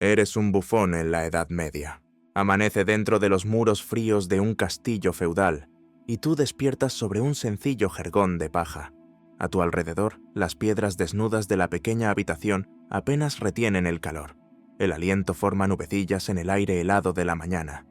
Eres un bufón en la Edad Media. Amanece dentro de los muros fríos de un castillo feudal, y tú despiertas sobre un sencillo jergón de paja. A tu alrededor, las piedras desnudas de la pequeña habitación apenas retienen el calor. El aliento forma nubecillas en el aire helado de la mañana.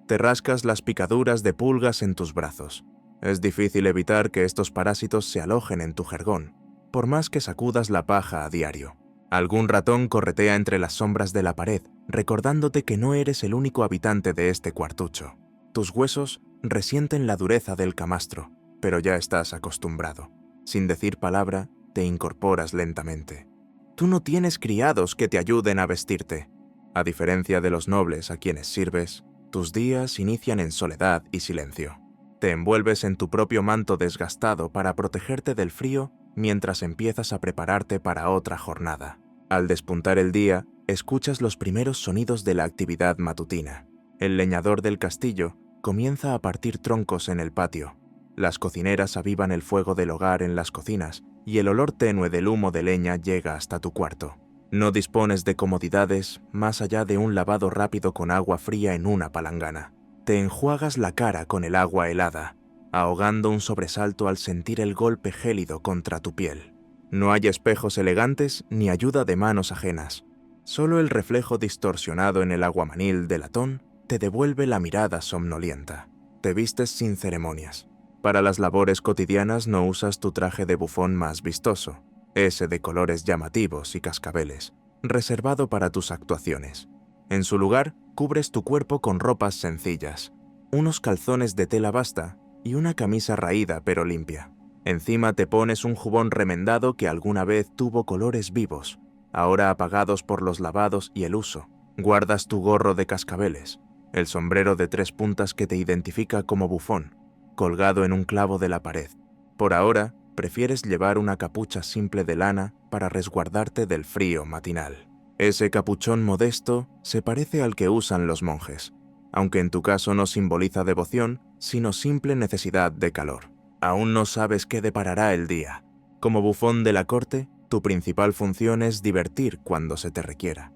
Te rascas las picaduras de pulgas en tus brazos. Es difícil evitar que estos parásitos se alojen en tu jergón, por más que sacudas la paja a diario. Algún ratón corretea entre las sombras de la pared, recordándote que no eres el único habitante de este cuartucho. Tus huesos resienten la dureza del camastro, pero ya estás acostumbrado. Sin decir palabra, te incorporas lentamente. Tú no tienes criados que te ayuden a vestirte. A diferencia de los nobles a quienes sirves, tus días inician en soledad y silencio. Te envuelves en tu propio manto desgastado para protegerte del frío mientras empiezas a prepararte para otra jornada. Al despuntar el día, escuchas los primeros sonidos de la actividad matutina. El leñador del castillo comienza a partir troncos en el patio. Las cocineras avivan el fuego del hogar en las cocinas y el olor tenue del humo de leña llega hasta tu cuarto. No dispones de comodidades más allá de un lavado rápido con agua fría en una palangana. Te enjuagas la cara con el agua helada, ahogando un sobresalto al sentir el golpe gélido contra tu piel. No hay espejos elegantes ni ayuda de manos ajenas. Solo el reflejo distorsionado en el aguamanil de latón te devuelve la mirada somnolienta. Te vistes sin ceremonias. Para las labores cotidianas no usas tu traje de bufón más vistoso, ese de colores llamativos y cascabeles, reservado para tus actuaciones. En su lugar, cubres tu cuerpo con ropas sencillas, unos calzones de tela basta y una camisa raída pero limpia. Encima te pones un jubón remendado que alguna vez tuvo colores vivos, ahora apagados por los lavados y el uso. Guardas tu gorro de cascabeles, el sombrero de 3 puntas que te identifica como bufón, colgado en un clavo de la pared. Por ahora, prefieres llevar una capucha simple de lana para resguardarte del frío matinal. Ese capuchón modesto se parece al que usan los monjes, aunque en tu caso no simboliza devoción, sino simple necesidad de calor. Aún no sabes qué deparará el día. Como bufón de la corte, tu principal función es divertir cuando se te requiera.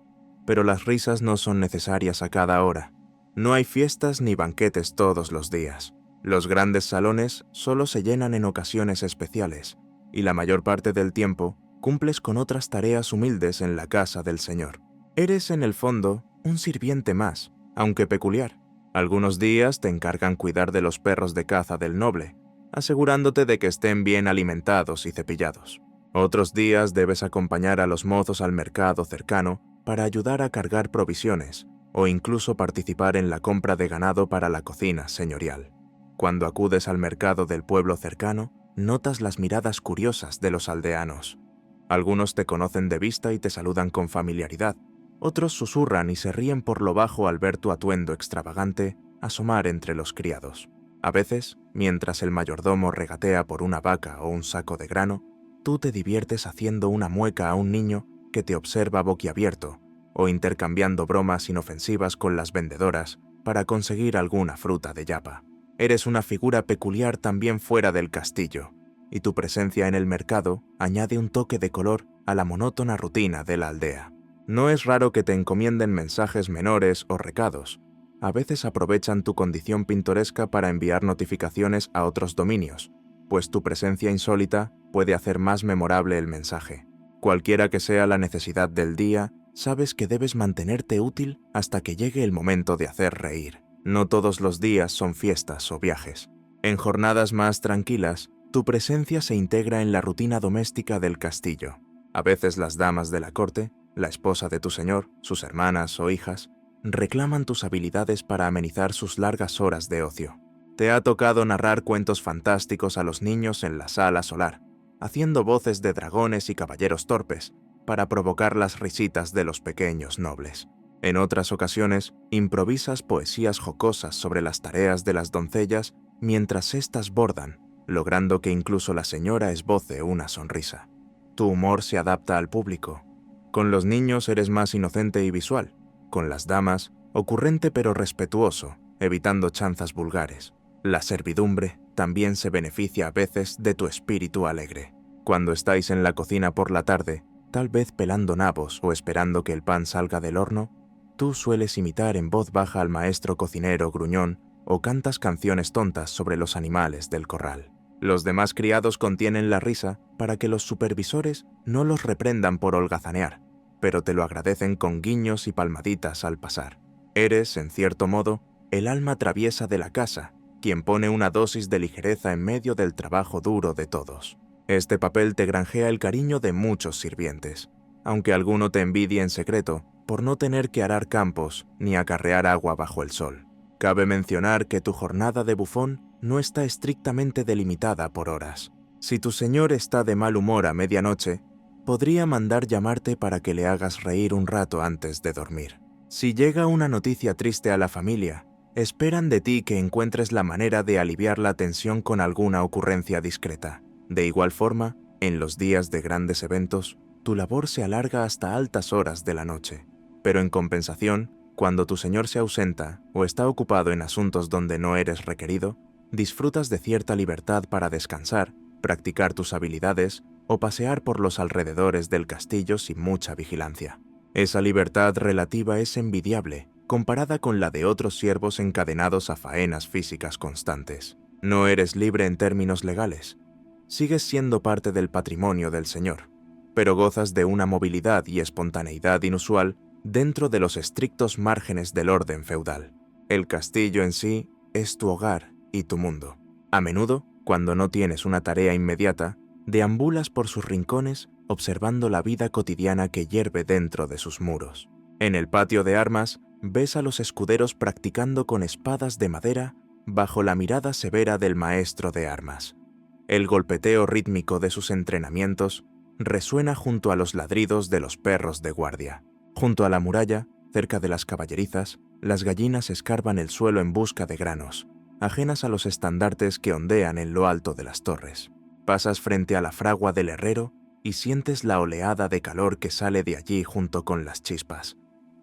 Pero las risas no son necesarias a cada hora. No hay fiestas ni banquetes todos los días. Los grandes salones solo se llenan en ocasiones especiales, y la mayor parte del tiempo cumples con otras tareas humildes en la casa del señor. Eres, en el fondo, un sirviente más, aunque peculiar. Algunos días te encargan cuidar de los perros de caza del noble, asegurándote de que estén bien alimentados y cepillados. Otros días debes acompañar a los mozos al mercado cercano para ayudar a cargar provisiones, o incluso participar en la compra de ganado para la cocina señorial. Cuando acudes al mercado del pueblo cercano, notas las miradas curiosas de los aldeanos. Algunos te conocen de vista y te saludan con familiaridad. Otros susurran y se ríen por lo bajo al ver tu atuendo extravagante asomar entre los criados. A veces, mientras el mayordomo regatea por una vaca o un saco de grano, tú te diviertes haciendo una mueca a un niño que te observa boquiabierto o intercambiando bromas inofensivas con las vendedoras para conseguir alguna fruta de yapa. Eres una figura peculiar también fuera del castillo, y tu presencia en el mercado añade un toque de color a la monótona rutina de la aldea. No es raro que te encomienden mensajes menores o recados. A veces aprovechan tu condición pintoresca para enviar notificaciones a otros dominios, pues tu presencia insólita puede hacer más memorable el mensaje. Cualquiera que sea la necesidad del día, sabes que debes mantenerte útil hasta que llegue el momento de hacer reír. No todos los días son fiestas o viajes. En jornadas más tranquilas, tu presencia se integra en la rutina doméstica del castillo. A veces las damas de la corte, la esposa de tu señor, sus hermanas o hijas, reclaman tus habilidades para amenizar sus largas horas de ocio. Te ha tocado narrar cuentos fantásticos a los niños en la sala solar, haciendo voces de dragones y caballeros torpes, para provocar las risitas de los pequeños nobles. En otras ocasiones, improvisas poesías jocosas sobre las tareas de las doncellas mientras éstas bordan, logrando que incluso la señora esboce una sonrisa. Tu humor se adapta al público. Con los niños eres más inocente y visual, con las damas, ocurrente pero respetuoso, evitando chanzas vulgares. La servidumbre también se beneficia a veces de tu espíritu alegre. Cuando estáis en la cocina por la tarde, tal vez pelando nabos o esperando que el pan salga del horno, tú sueles imitar en voz baja al maestro cocinero gruñón o cantas canciones tontas sobre los animales del corral. Los demás criados contienen la risa para que los supervisores no los reprendan por holgazanear, pero te lo agradecen con guiños y palmaditas al pasar. Eres, en cierto modo, el alma traviesa de la casa, quien pone una dosis de ligereza en medio del trabajo duro de todos. Este papel te granjea el cariño de muchos sirvientes, aunque alguno te envidie en secreto por no tener que arar campos ni acarrear agua bajo el sol. Cabe mencionar que tu jornada de bufón no está estrictamente delimitada por horas. Si tu señor está de mal humor a medianoche, podría mandar llamarte para que le hagas reír un rato antes de dormir. Si llega una noticia triste a la familia, esperan de ti que encuentres la manera de aliviar la tensión con alguna ocurrencia discreta. De igual forma, en los días de grandes eventos, tu labor se alarga hasta altas horas de la noche. Pero en compensación, cuando tu señor se ausenta o está ocupado en asuntos donde no eres requerido, disfrutas de cierta libertad para descansar, practicar tus habilidades o pasear por los alrededores del castillo sin mucha vigilancia. Esa libertad relativa es envidiable, comparada con la de otros siervos encadenados a faenas físicas constantes. No eres libre en términos legales. Sigues siendo parte del patrimonio del señor, pero gozas de una movilidad y espontaneidad inusual dentro de los estrictos márgenes del orden feudal. El castillo en sí es tu hogar y tu mundo. A menudo, cuando no tienes una tarea inmediata, deambulas por sus rincones observando la vida cotidiana que hierve dentro de sus muros. En el patio de armas, ves a los escuderos practicando con espadas de madera bajo la mirada severa del maestro de armas. El golpeteo rítmico de sus entrenamientos resuena junto a los ladridos de los perros de guardia. Junto a la muralla, cerca de las caballerizas, las gallinas escarban el suelo en busca de granos, ajenas a los estandartes que ondean en lo alto de las torres. Pasas frente a la fragua del herrero y sientes la oleada de calor que sale de allí junto con las chispas.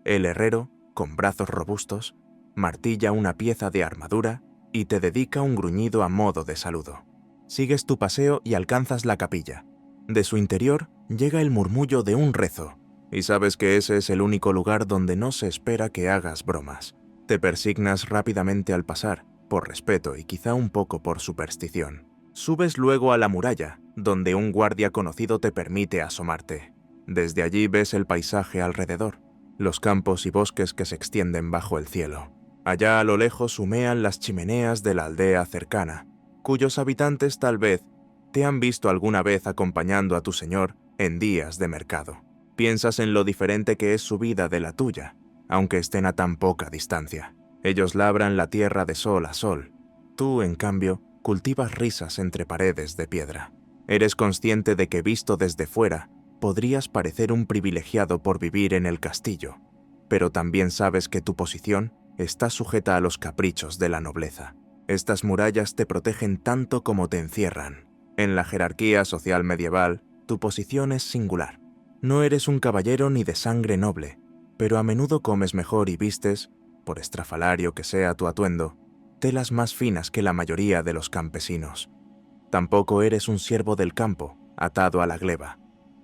El herrero, con brazos robustos, martilla una pieza de armadura y te dedica un gruñido a modo de saludo. Sigues tu paseo y alcanzas la capilla. De su interior llega el murmullo de un rezo, y sabes que ese es el único lugar donde no se espera que hagas bromas. Te persignas rápidamente al pasar, por respeto y quizá un poco por superstición. Subes luego a la muralla, donde un guardia conocido te permite asomarte. Desde allí ves el paisaje alrededor, los campos y bosques que se extienden bajo el cielo. Allá a lo lejos humean las chimeneas de la aldea cercana, cuyos habitantes tal vez te han visto alguna vez acompañando a tu señor en días de mercado. Piensas en lo diferente que es su vida de la tuya, aunque estén a tan poca distancia. Ellos labran la tierra de sol a sol. Tú, en cambio, cultivas risas entre paredes de piedra. Eres consciente de que visto desde fuera, podrías parecer un privilegiado por vivir en el castillo, pero también sabes que tu posición está sujeta a los caprichos de la nobleza. Estas murallas te protegen tanto como te encierran. En la jerarquía social medieval, tu posición es singular. No eres un caballero ni de sangre noble, pero a menudo comes mejor y vistes, por estrafalario que sea tu atuendo, telas más finas que la mayoría de los campesinos. Tampoco eres un siervo del campo, atado a la gleba.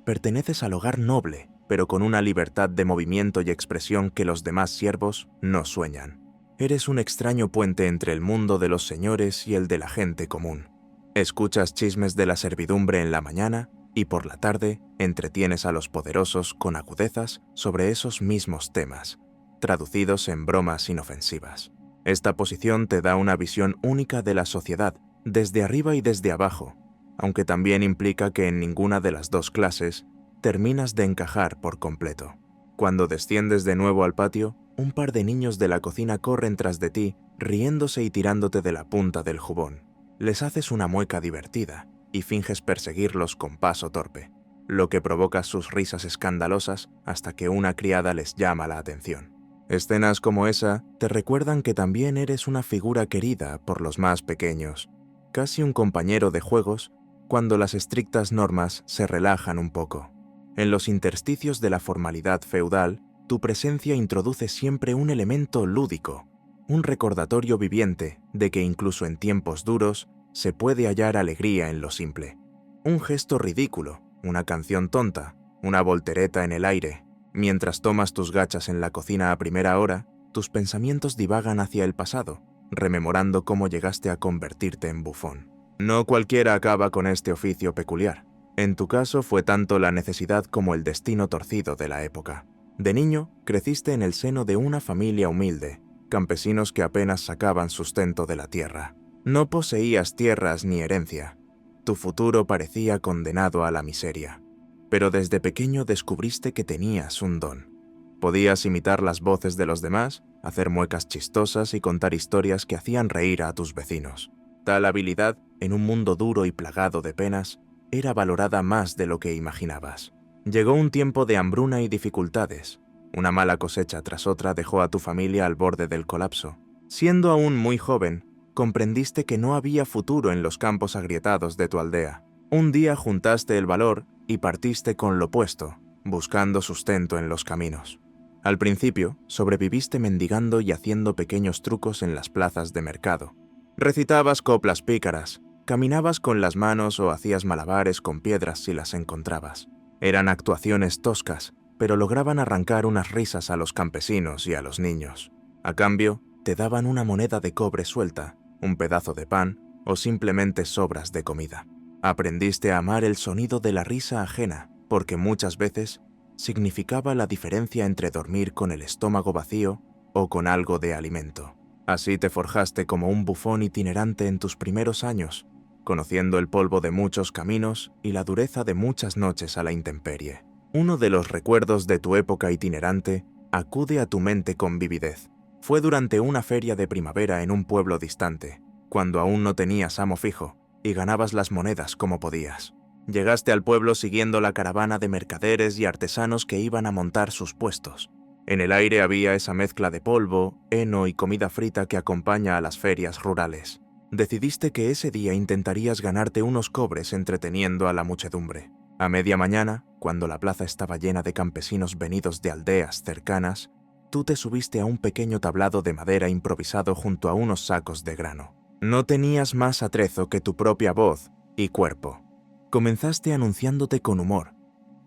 Perteneces al hogar noble, pero con una libertad de movimiento y expresión que los demás siervos no sueñan. Eres un extraño puente entre el mundo de los señores y el de la gente común. Escuchas chismes de la servidumbre en la mañana y por la tarde entretienes a los poderosos con agudezas sobre esos mismos temas, traducidos en bromas inofensivas. Esta posición te da una visión única de la sociedad, desde arriba y desde abajo, aunque también implica que en ninguna de las dos clases terminas de encajar por completo. Cuando desciendes de nuevo al patio, un par de niños de la cocina corren tras de ti, riéndose y tirándote de la punta del jubón. Les haces una mueca divertida y finges perseguirlos con paso torpe, lo que provoca sus risas escandalosas hasta que una criada les llama la atención. Escenas como esa te recuerdan que también eres una figura querida por los más pequeños, casi un compañero de juegos cuando las estrictas normas se relajan un poco. En los intersticios de la formalidad feudal, tu presencia introduce siempre un elemento lúdico, un recordatorio viviente de que incluso en tiempos duros se puede hallar alegría en lo simple. Un gesto ridículo, una canción tonta, una voltereta en el aire. Mientras tomas tus gachas en la cocina a primera hora, tus pensamientos divagan hacia el pasado, rememorando cómo llegaste a convertirte en bufón. No cualquiera acaba con este oficio peculiar. En tu caso fue tanto la necesidad como el destino torcido de la época. De niño, creciste en el seno de una familia humilde, campesinos que apenas sacaban sustento de la tierra. No poseías tierras ni herencia. Tu futuro parecía condenado a la miseria. Pero desde pequeño descubriste que tenías un don. Podías imitar las voces de los demás, hacer muecas chistosas y contar historias que hacían reír a tus vecinos. Tal habilidad, en un mundo duro y plagado de penas, era valorada más de lo que imaginabas. Llegó un tiempo de hambruna y dificultades. Una mala cosecha tras otra dejó a tu familia al borde del colapso. Siendo aún muy joven, comprendiste que no había futuro en los campos agrietados de tu aldea. Un día juntaste el valor y partiste con lo opuesto, buscando sustento en los caminos. Al principio, sobreviviste mendigando y haciendo pequeños trucos en las plazas de mercado. Recitabas coplas pícaras, caminabas con las manos o hacías malabares con piedras si las encontrabas. Eran actuaciones toscas, pero lograban arrancar unas risas a los campesinos y a los niños. A cambio, te daban una moneda de cobre suelta, un pedazo de pan o simplemente sobras de comida. Aprendiste a amar el sonido de la risa ajena, porque muchas veces significaba la diferencia entre dormir con el estómago vacío o con algo de alimento. Así te forjaste como un bufón itinerante en tus primeros años, conociendo el polvo de muchos caminos y la dureza de muchas noches a la intemperie. Uno de los recuerdos de tu época itinerante acude a tu mente con vividez. Fue durante una feria de primavera en un pueblo distante, cuando aún no tenías amo fijo y ganabas las monedas como podías. Llegaste al pueblo siguiendo la caravana de mercaderes y artesanos que iban a montar sus puestos. En el aire había esa mezcla de polvo, heno y comida frita que acompaña a las ferias rurales. Decidiste que ese día intentarías ganarte unos cobres entreteniendo a la muchedumbre. A media mañana, cuando la plaza estaba llena de campesinos venidos de aldeas cercanas, tú te subiste a un pequeño tablado de madera improvisado junto a unos sacos de grano. No tenías más atrezo que tu propia voz y cuerpo. Comenzaste anunciándote con humor.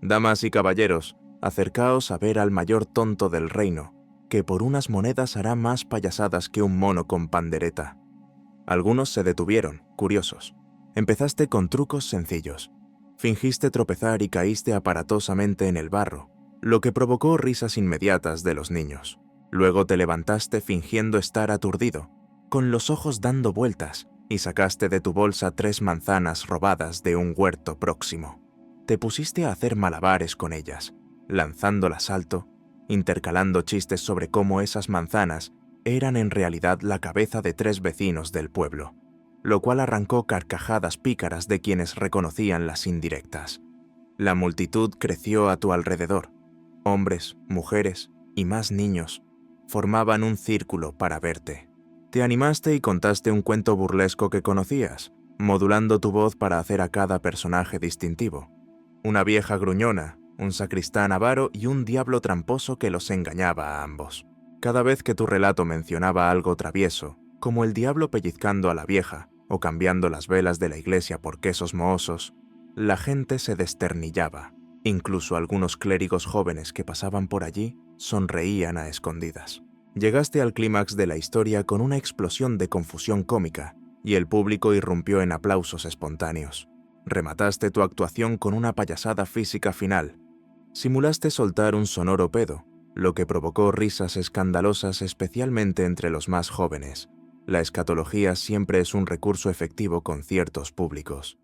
Damas y caballeros, acercaos a ver al mayor tonto del reino, que por unas monedas hará más payasadas que un mono con pandereta. Algunos se detuvieron, curiosos. Empezaste con trucos sencillos. Fingiste tropezar y caíste aparatosamente en el barro, lo que provocó risas inmediatas de los niños. Luego te levantaste fingiendo estar aturdido, con los ojos dando vueltas, y sacaste de tu bolsa 3 manzanas robadas de un huerto próximo. Te pusiste a hacer malabares con ellas, lanzándolas alto, intercalando chistes sobre cómo esas manzanas eran en realidad la cabeza de 3 vecinos del pueblo, lo cual arrancó carcajadas pícaras de quienes reconocían las indirectas. La multitud creció a tu alrededor. Hombres, mujeres y más niños formaban un círculo para verte. Te animaste y contaste un cuento burlesco que conocías, modulando tu voz para hacer a cada personaje distintivo. Una vieja gruñona, un sacristán avaro y un diablo tramposo que los engañaba a ambos. Cada vez que tu relato mencionaba algo travieso, como el diablo pellizcando a la vieja o cambiando las velas de la iglesia por quesos mohosos, la gente se desternillaba. Incluso algunos clérigos jóvenes que pasaban por allí sonreían a escondidas. Llegaste al clímax de la historia con una explosión de confusión cómica y el público irrumpió en aplausos espontáneos. Remataste tu actuación con una payasada física final. Simulaste soltar un sonoro pedo, lo que provocó risas escandalosas especialmente entre los más jóvenes. La escatología siempre es un recurso efectivo con ciertos públicos.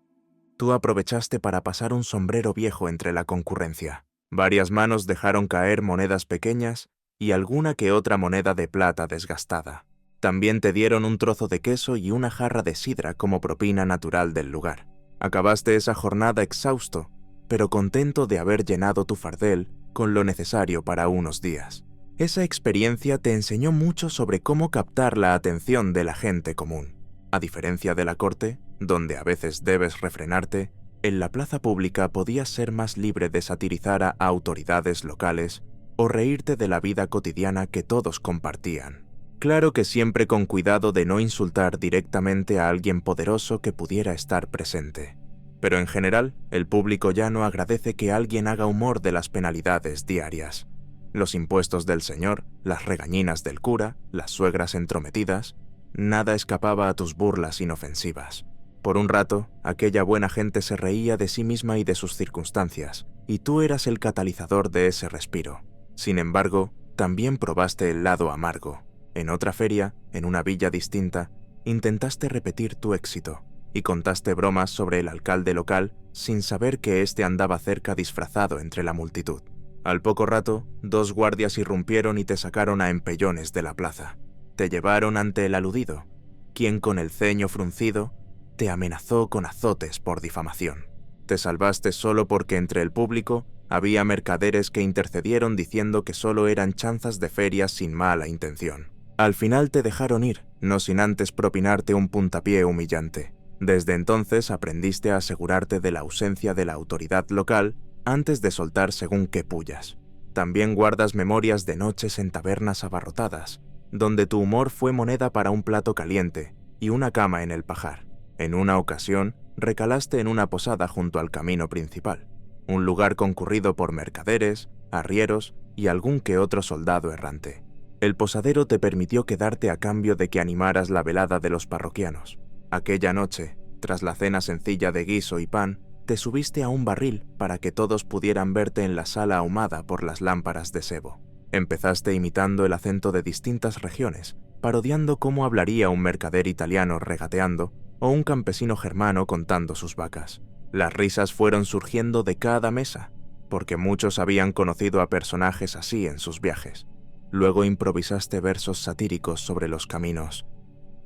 Tú aprovechaste para pasar un sombrero viejo entre la concurrencia. Varias manos dejaron caer monedas pequeñas y alguna que otra moneda de plata desgastada. También te dieron un trozo de queso y una jarra de sidra como propina natural del lugar. Acabaste esa jornada exhausto, pero contento de haber llenado tu fardel con lo necesario para unos días. Esa experiencia te enseñó mucho sobre cómo captar la atención de la gente común. A diferencia de la corte, donde a veces debes refrenarte, en la plaza pública podías ser más libre de satirizar a autoridades locales o reírte de la vida cotidiana que todos compartían. Claro que siempre con cuidado de no insultar directamente a alguien poderoso que pudiera estar presente. Pero en general, el público llano agradece que alguien haga humor de las penalidades diarias. Los impuestos del señor, las regañinas del cura, las suegras entrometidas, nada escapaba a tus burlas inofensivas. Por un rato, aquella buena gente se reía de sí misma y de sus circunstancias, y tú eras el catalizador de ese respiro. Sin embargo, también probaste el lado amargo. En otra feria, en una villa distinta, intentaste repetir tu éxito, y contaste bromas sobre el alcalde local sin saber que éste andaba cerca disfrazado entre la multitud. Al poco rato, 2 guardias irrumpieron y te sacaron a empellones de la plaza. Te llevaron ante el aludido, quien con el ceño fruncido te amenazó con azotes por difamación. Te salvaste solo porque entre el público había mercaderes que intercedieron diciendo que solo eran chanzas de ferias sin mala intención. Al final te dejaron ir, no sin antes propinarte un puntapié humillante. Desde entonces aprendiste a asegurarte de la ausencia de la autoridad local antes de soltar según qué pullas. También guardas memorias de noches en tabernas abarrotadas, donde tu humor fue moneda para un plato caliente y una cama en el pajar. En una ocasión, recalaste en una posada junto al camino principal, un lugar concurrido por mercaderes, arrieros y algún que otro soldado errante. El posadero te permitió quedarte a cambio de que animaras la velada de los parroquianos. Aquella noche, tras la cena sencilla de guiso y pan, te subiste a un barril para que todos pudieran verte en la sala ahumada por las lámparas de sebo. Empezaste imitando el acento de distintas regiones, parodiando cómo hablaría un mercader italiano regateando o un campesino germano contando sus vacas. Las risas fueron surgiendo de cada mesa, porque muchos habían conocido a personajes así en sus viajes. Luego improvisaste versos satíricos sobre los caminos.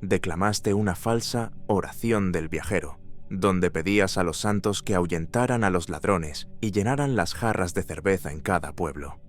Declamaste una falsa oración del viajero, donde pedías a los santos que ahuyentaran a los ladrones y llenaran las jarras de cerveza en cada pueblo.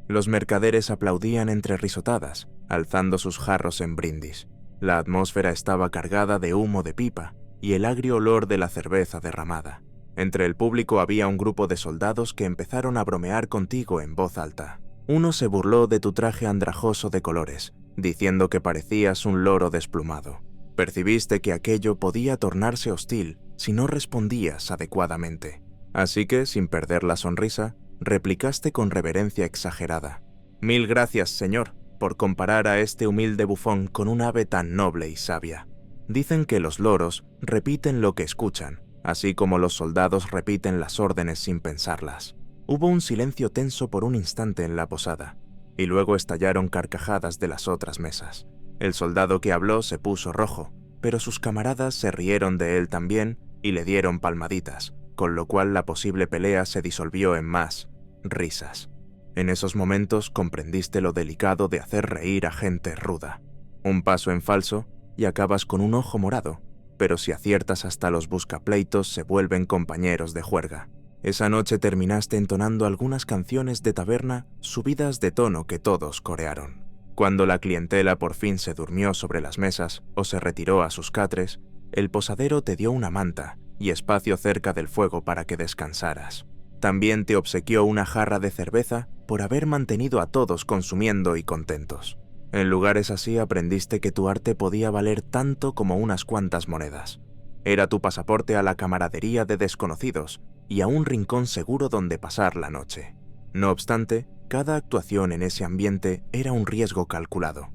Los mercaderes aplaudían entre risotadas, alzando sus jarros en brindis. La atmósfera estaba cargada de humo de pipa y el agrio olor de la cerveza derramada. Entre el público había un grupo de soldados que empezaron a bromear contigo en voz alta. Uno se burló de tu traje andrajoso de colores, diciendo que parecías un loro desplumado. Percibiste que aquello podía tornarse hostil si no respondías adecuadamente. Así que, sin perder la sonrisa, replicaste con reverencia exagerada: «Mil gracias, señor, por comparar a este humilde bufón con un ave tan noble y sabia. Dicen que los loros repiten lo que escuchan, así como los soldados repiten las órdenes sin pensarlas». Hubo un silencio tenso por un instante en la posada, y luego estallaron carcajadas de las otras mesas. El soldado que habló se puso rojo, pero sus camaradas se rieron de él también y le dieron palmaditas, con lo cual la posible pelea se disolvió en más risas. En esos momentos comprendiste lo delicado de hacer reír a gente ruda. Un paso en falso y acabas con un ojo morado, pero si aciertas hasta los buscapleitos se vuelven compañeros de juerga. Esa noche terminaste entonando algunas canciones de taberna subidas de tono que todos corearon. Cuando la clientela por fin se durmió sobre las mesas o se retiró a sus catres, el posadero te dio una manta y espacio cerca del fuego para que descansaras. También te obsequió una jarra de cerveza por haber mantenido a todos consumiendo y contentos. En lugares así aprendiste que tu arte podía valer tanto como unas cuantas monedas. Era tu pasaporte a la camaradería de desconocidos y a un rincón seguro donde pasar la noche. No obstante, cada actuación en ese ambiente era un riesgo calculado.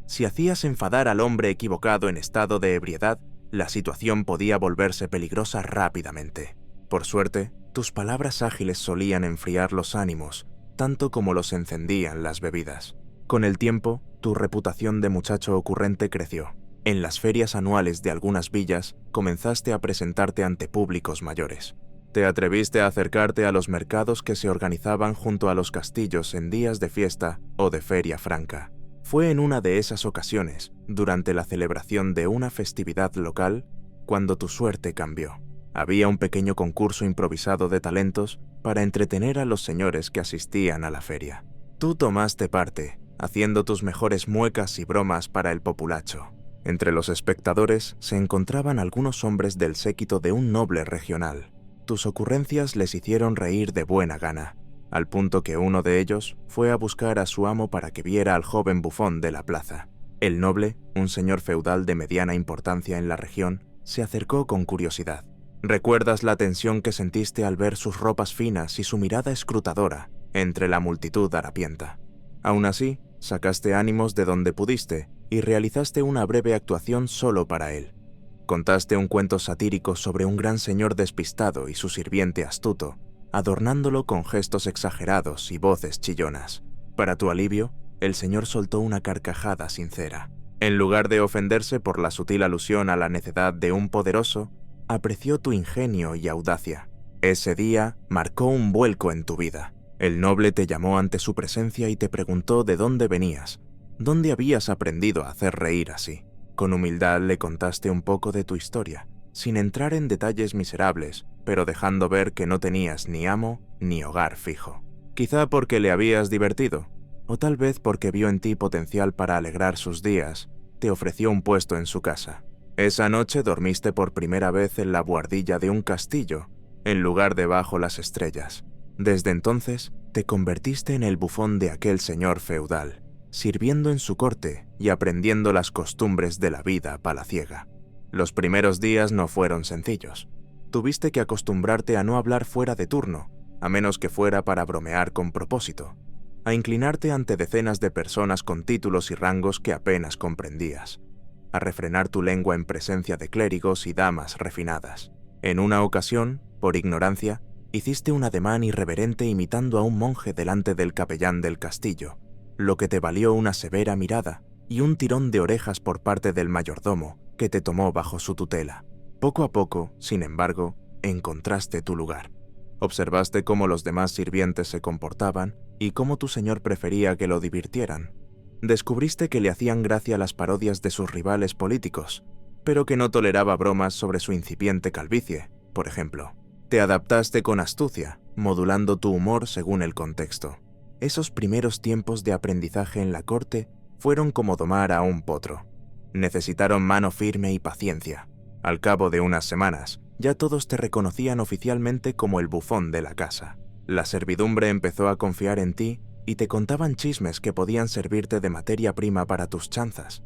Si hacías enfadar al hombre equivocado en estado de ebriedad, la situación podía volverse peligrosa rápidamente. Por suerte, tus palabras ágiles solían enfriar los ánimos, tanto como los encendían las bebidas. Con el tiempo, tu reputación de muchacho ocurrente creció. En las ferias anuales de algunas villas, comenzaste a presentarte ante públicos mayores. Te atreviste a acercarte a los mercados que se organizaban junto a los castillos en días de fiesta o de feria franca. Fue en una de esas ocasiones, durante la celebración de una festividad local, cuando tu suerte cambió. Había un pequeño concurso improvisado de talentos para entretener a los señores que asistían a la feria. Tú tomaste parte, haciendo tus mejores muecas y bromas para el populacho. Entre los espectadores se encontraban algunos hombres del séquito de un noble regional. Tus ocurrencias les hicieron reír de buena gana, al punto que uno de ellos fue a buscar a su amo para que viera al joven bufón de la plaza. El noble, un señor feudal de mediana importancia en la región, se acercó con curiosidad. Recuerdas la tensión que sentiste al ver sus ropas finas y su mirada escrutadora entre la multitud harapienta. Aún así, sacaste ánimos de donde pudiste y realizaste una breve actuación solo para él. Contaste un cuento satírico sobre un gran señor despistado y su sirviente astuto, adornándolo con gestos exagerados y voces chillonas. Para tu alivio, el señor soltó una carcajada sincera. En lugar de ofenderse por la sutil alusión a la necedad de un poderoso, apreció tu ingenio y audacia. Ese día marcó un vuelco en tu vida. El noble te llamó ante su presencia y te preguntó de dónde venías, dónde habías aprendido a hacer reír así. Con humildad le contaste un poco de tu historia, sin entrar en detalles miserables, pero dejando ver que no tenías ni amo ni hogar fijo. Quizá porque le habías divertido, o tal vez porque vio en ti potencial para alegrar sus días, te ofreció un puesto en su casa. Esa noche dormiste por primera vez en la buhardilla de un castillo, en lugar de bajo las estrellas. Desde entonces, te convertiste en el bufón de aquel señor feudal, sirviendo en su corte y aprendiendo las costumbres de la vida palaciega. Los primeros días no fueron sencillos. Tuviste que acostumbrarte a no hablar fuera de turno, a menos que fuera para bromear con propósito, a inclinarte ante decenas de personas con títulos y rangos que apenas comprendías, a refrenar tu lengua en presencia de clérigos y damas refinadas. En una ocasión, por ignorancia, hiciste un ademán irreverente imitando a un monje delante del capellán del castillo, lo que te valió una severa mirada y un tirón de orejas por parte del mayordomo que te tomó bajo su tutela. Poco a poco, sin embargo, encontraste tu lugar. Observaste cómo los demás sirvientes se comportaban y cómo tu señor prefería que lo divirtieran. Descubriste que le hacían gracia las parodias de sus rivales políticos, pero que no toleraba bromas sobre su incipiente calvicie, por ejemplo. Te adaptaste con astucia, modulando tu humor según el contexto. Esos primeros tiempos de aprendizaje en la corte fueron como domar a un potro. Necesitaron mano firme y paciencia. Al cabo de unas semanas, ya todos te reconocían oficialmente como el bufón de la casa. La servidumbre empezó a confiar en ti y te contaban chismes que podían servirte de materia prima para tus chanzas.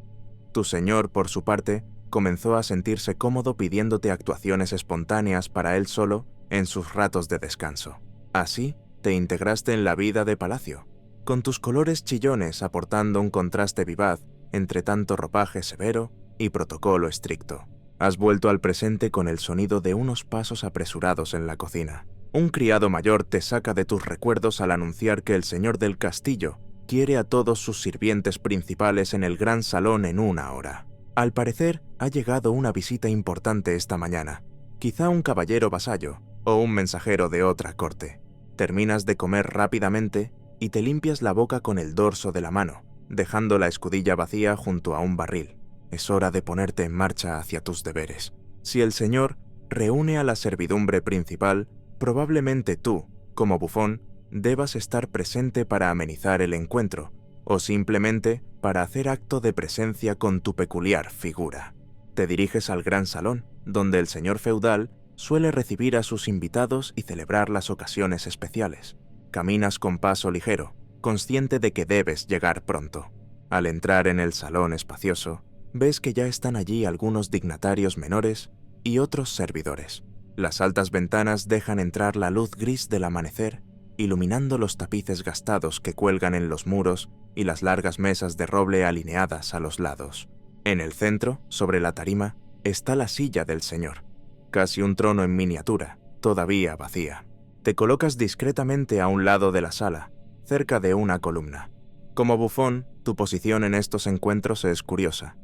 Tu señor, por su parte, comenzó a sentirse cómodo pidiéndote actuaciones espontáneas para él solo en sus ratos de descanso. Así, te integraste en la vida de palacio, con tus colores chillones aportando un contraste vivaz entre tanto ropaje severo y protocolo estricto. Has vuelto al presente con el sonido de unos pasos apresurados en la cocina. Un criado mayor te saca de tus recuerdos al anunciar que el señor del castillo quiere a todos sus sirvientes principales en el gran salón en 1 hora. Al parecer, ha llegado una visita importante esta mañana, quizá un caballero vasallo o un mensajero de otra corte. Terminas de comer rápidamente y te limpias la boca con el dorso de la mano, dejando la escudilla vacía junto a un barril. Es hora de ponerte en marcha hacia tus deberes. Si el señor reúne a la servidumbre principal, probablemente tú, como bufón, debas estar presente para amenizar el encuentro, o simplemente para hacer acto de presencia con tu peculiar figura. Te diriges al gran salón, donde el señor feudal suele recibir a sus invitados y celebrar las ocasiones especiales. Caminas con paso ligero, consciente de que debes llegar pronto. Al entrar en el salón espacioso, ves que ya están allí algunos dignatarios menores y otros servidores. Las altas ventanas dejan entrar la luz gris del amanecer, iluminando los tapices gastados que cuelgan en los muros y las largas mesas de roble alineadas a los lados. En el centro, sobre la tarima, está la silla del señor, casi un trono en miniatura, todavía vacía. Te colocas discretamente a un lado de la sala, cerca de una columna. Como bufón, tu posición en estos encuentros es curiosa.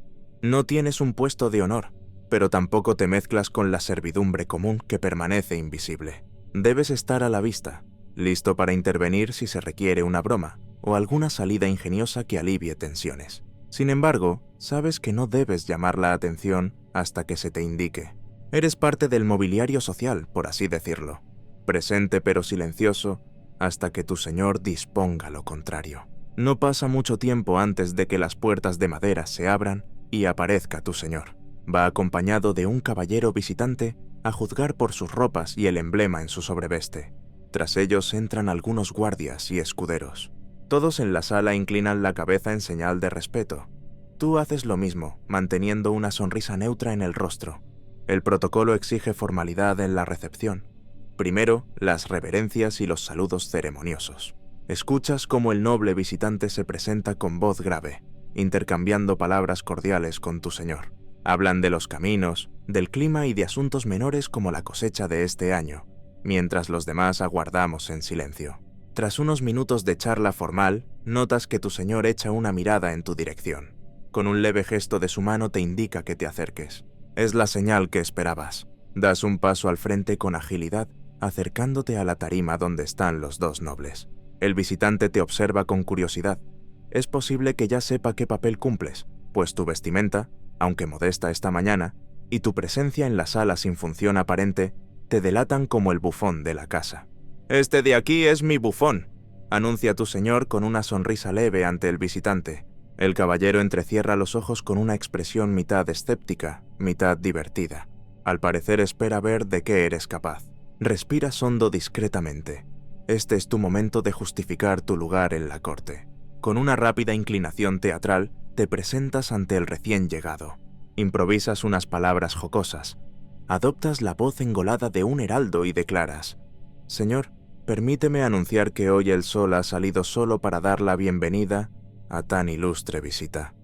No tienes un puesto de honor, pero tampoco te mezclas con la servidumbre común que permanece invisible. Debes estar a la vista, listo para intervenir si se requiere una broma o alguna salida ingeniosa que alivie tensiones. Sin embargo, sabes que no debes llamar la atención hasta que se te indique. Eres parte del mobiliario social, por así decirlo, presente pero silencioso hasta que tu señor disponga lo contrario. No pasa mucho tiempo antes de que las puertas de madera se abran y aparezca tu señor. Va acompañado de un caballero visitante a juzgar por sus ropas y el emblema en su sobreveste. Tras ellos entran algunos guardias y escuderos. Todos en la sala inclinan la cabeza en señal de respeto. Tú haces lo mismo, manteniendo una sonrisa neutra en el rostro. El protocolo exige formalidad en la recepción. Primero, las reverencias y los saludos ceremoniosos. Escuchas cómo el noble visitante se presenta con voz grave, intercambiando palabras cordiales con tu señor. Hablan de los caminos, del clima y de asuntos menores como la cosecha de este año, mientras los demás aguardamos en silencio. Tras unos minutos de charla formal, notas que tu señor echa una mirada en tu dirección. Con un leve gesto de su mano te indica que te acerques. Es la señal que esperabas. Das un paso al frente con agilidad, acercándote a la tarima donde están los dos nobles. El visitante te observa con curiosidad. Es posible que ya sepa qué papel cumples, pues tu vestimenta, aunque modesta esta mañana, y tu presencia en la sala sin función aparente, te delatan como el bufón de la casa. «Este de aquí es mi bufón», anuncia tu señor con una sonrisa leve ante el visitante. El caballero entrecierra los ojos con una expresión mitad escéptica, mitad divertida. Al parecer espera ver de qué eres capaz. Respiras hondo discretamente. Este es tu momento de justificar tu lugar en la corte. Con una rápida inclinación teatral, te presentas ante el recién llegado. Improvisas unas palabras jocosas. Adoptas la voz engolada de un heraldo y declaras: «Señor, permíteme anunciar que hoy el sol ha salido solo para dar la bienvenida a tan ilustre visita».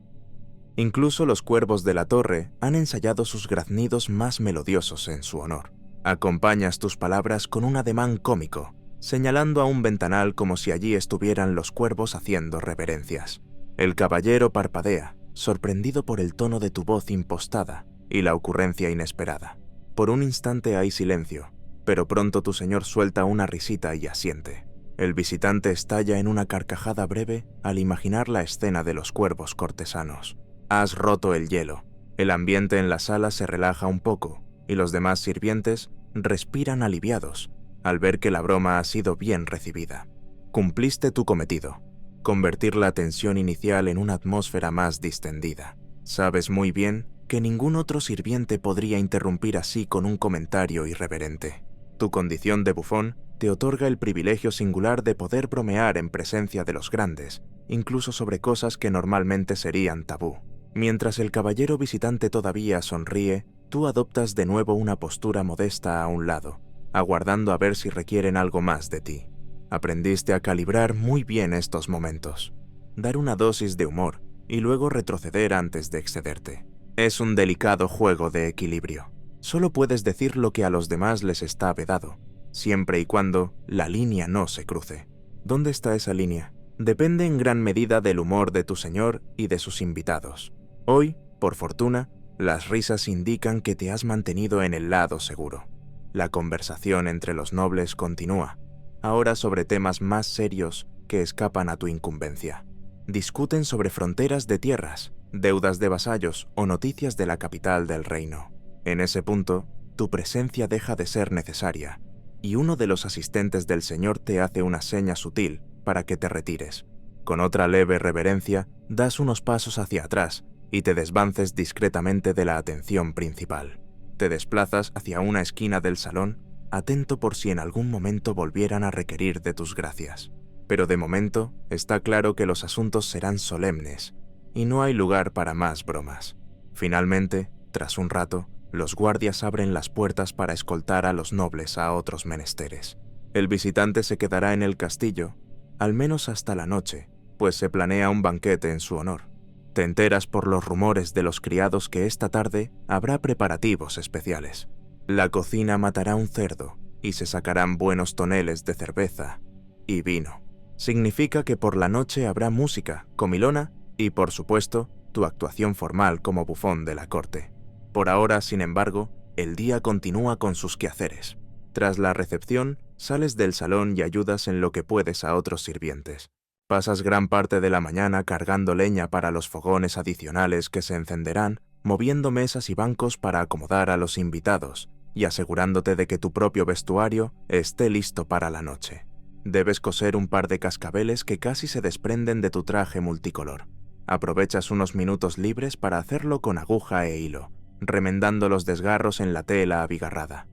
Incluso los cuervos de la torre han ensayado sus graznidos más melodiosos en su honor. Acompañas tus palabras con un ademán cómico, señalando a un ventanal como si allí estuvieran los cuervos haciendo reverencias. El caballero parpadea, sorprendido por el tono de tu voz impostada y la ocurrencia inesperada. Por un instante hay silencio, pero pronto tu señor suelta una risita y asiente. El visitante estalla en una carcajada breve al imaginar la escena de los cuervos cortesanos. Has roto el hielo. El ambiente en la sala se relaja un poco y los demás sirvientes respiran aliviados al ver que la broma ha sido bien recibida. Cumpliste tu cometido, convertir la tensión inicial en una atmósfera más distendida. Sabes muy bien que ningún otro sirviente podría interrumpir así con un comentario irreverente. Tu condición de bufón te otorga el privilegio singular de poder bromear en presencia de los grandes, incluso sobre cosas que normalmente serían tabú. Mientras el caballero visitante todavía sonríe, tú adoptas de nuevo una postura modesta a un lado, aguardando a ver si requieren algo más de ti. Aprendiste a calibrar muy bien estos momentos, dar una dosis de humor y luego retroceder antes de excederte. Es un delicado juego de equilibrio. Solo puedes decir lo que a los demás les está vedado, siempre y cuando la línea no se cruce. ¿Dónde está esa línea? Depende en gran medida del humor de tu señor y de sus invitados. Hoy, por fortuna, las risas indican que te has mantenido en el lado seguro. La conversación entre los nobles continúa, ahora sobre temas más serios que escapan a tu incumbencia. Discuten sobre fronteras de tierras, deudas de vasallos o noticias de la capital del reino. En ese punto, tu presencia deja de ser necesaria, y uno de los asistentes del señor te hace una seña sutil para que te retires. Con otra leve reverencia, das unos pasos hacia atrás y te desvances discretamente de la atención principal. Te desplazas hacia una esquina del salón, atento por si en algún momento volvieran a requerir de tus gracias. Pero de momento, está claro que los asuntos serán solemnes, y no hay lugar para más bromas. Finalmente, tras un rato, los guardias abren las puertas para escoltar a los nobles a otros menesteres. El visitante se quedará en el castillo, al menos hasta la noche, pues se planea un banquete en su honor. Te enteras por los rumores de los criados que esta tarde habrá preparativos especiales. La cocina matará un cerdo y se sacarán buenos toneles de cerveza y vino. Significa que por la noche habrá música, comilona y, por supuesto, tu actuación formal como bufón de la corte. Por ahora, sin embargo, el día continúa con sus quehaceres. Tras la recepción, sales del salón y ayudas en lo que puedes a otros sirvientes. Pasas gran parte de la mañana cargando leña para los fogones adicionales que se encenderán, moviendo mesas y bancos para acomodar a los invitados y asegurándote de que tu propio vestuario esté listo para la noche. Debes coser un par de cascabeles que casi se desprenden de tu traje multicolor. Aprovechas unos minutos libres para hacerlo con aguja e hilo, remendando los desgarros en la tela abigarrada.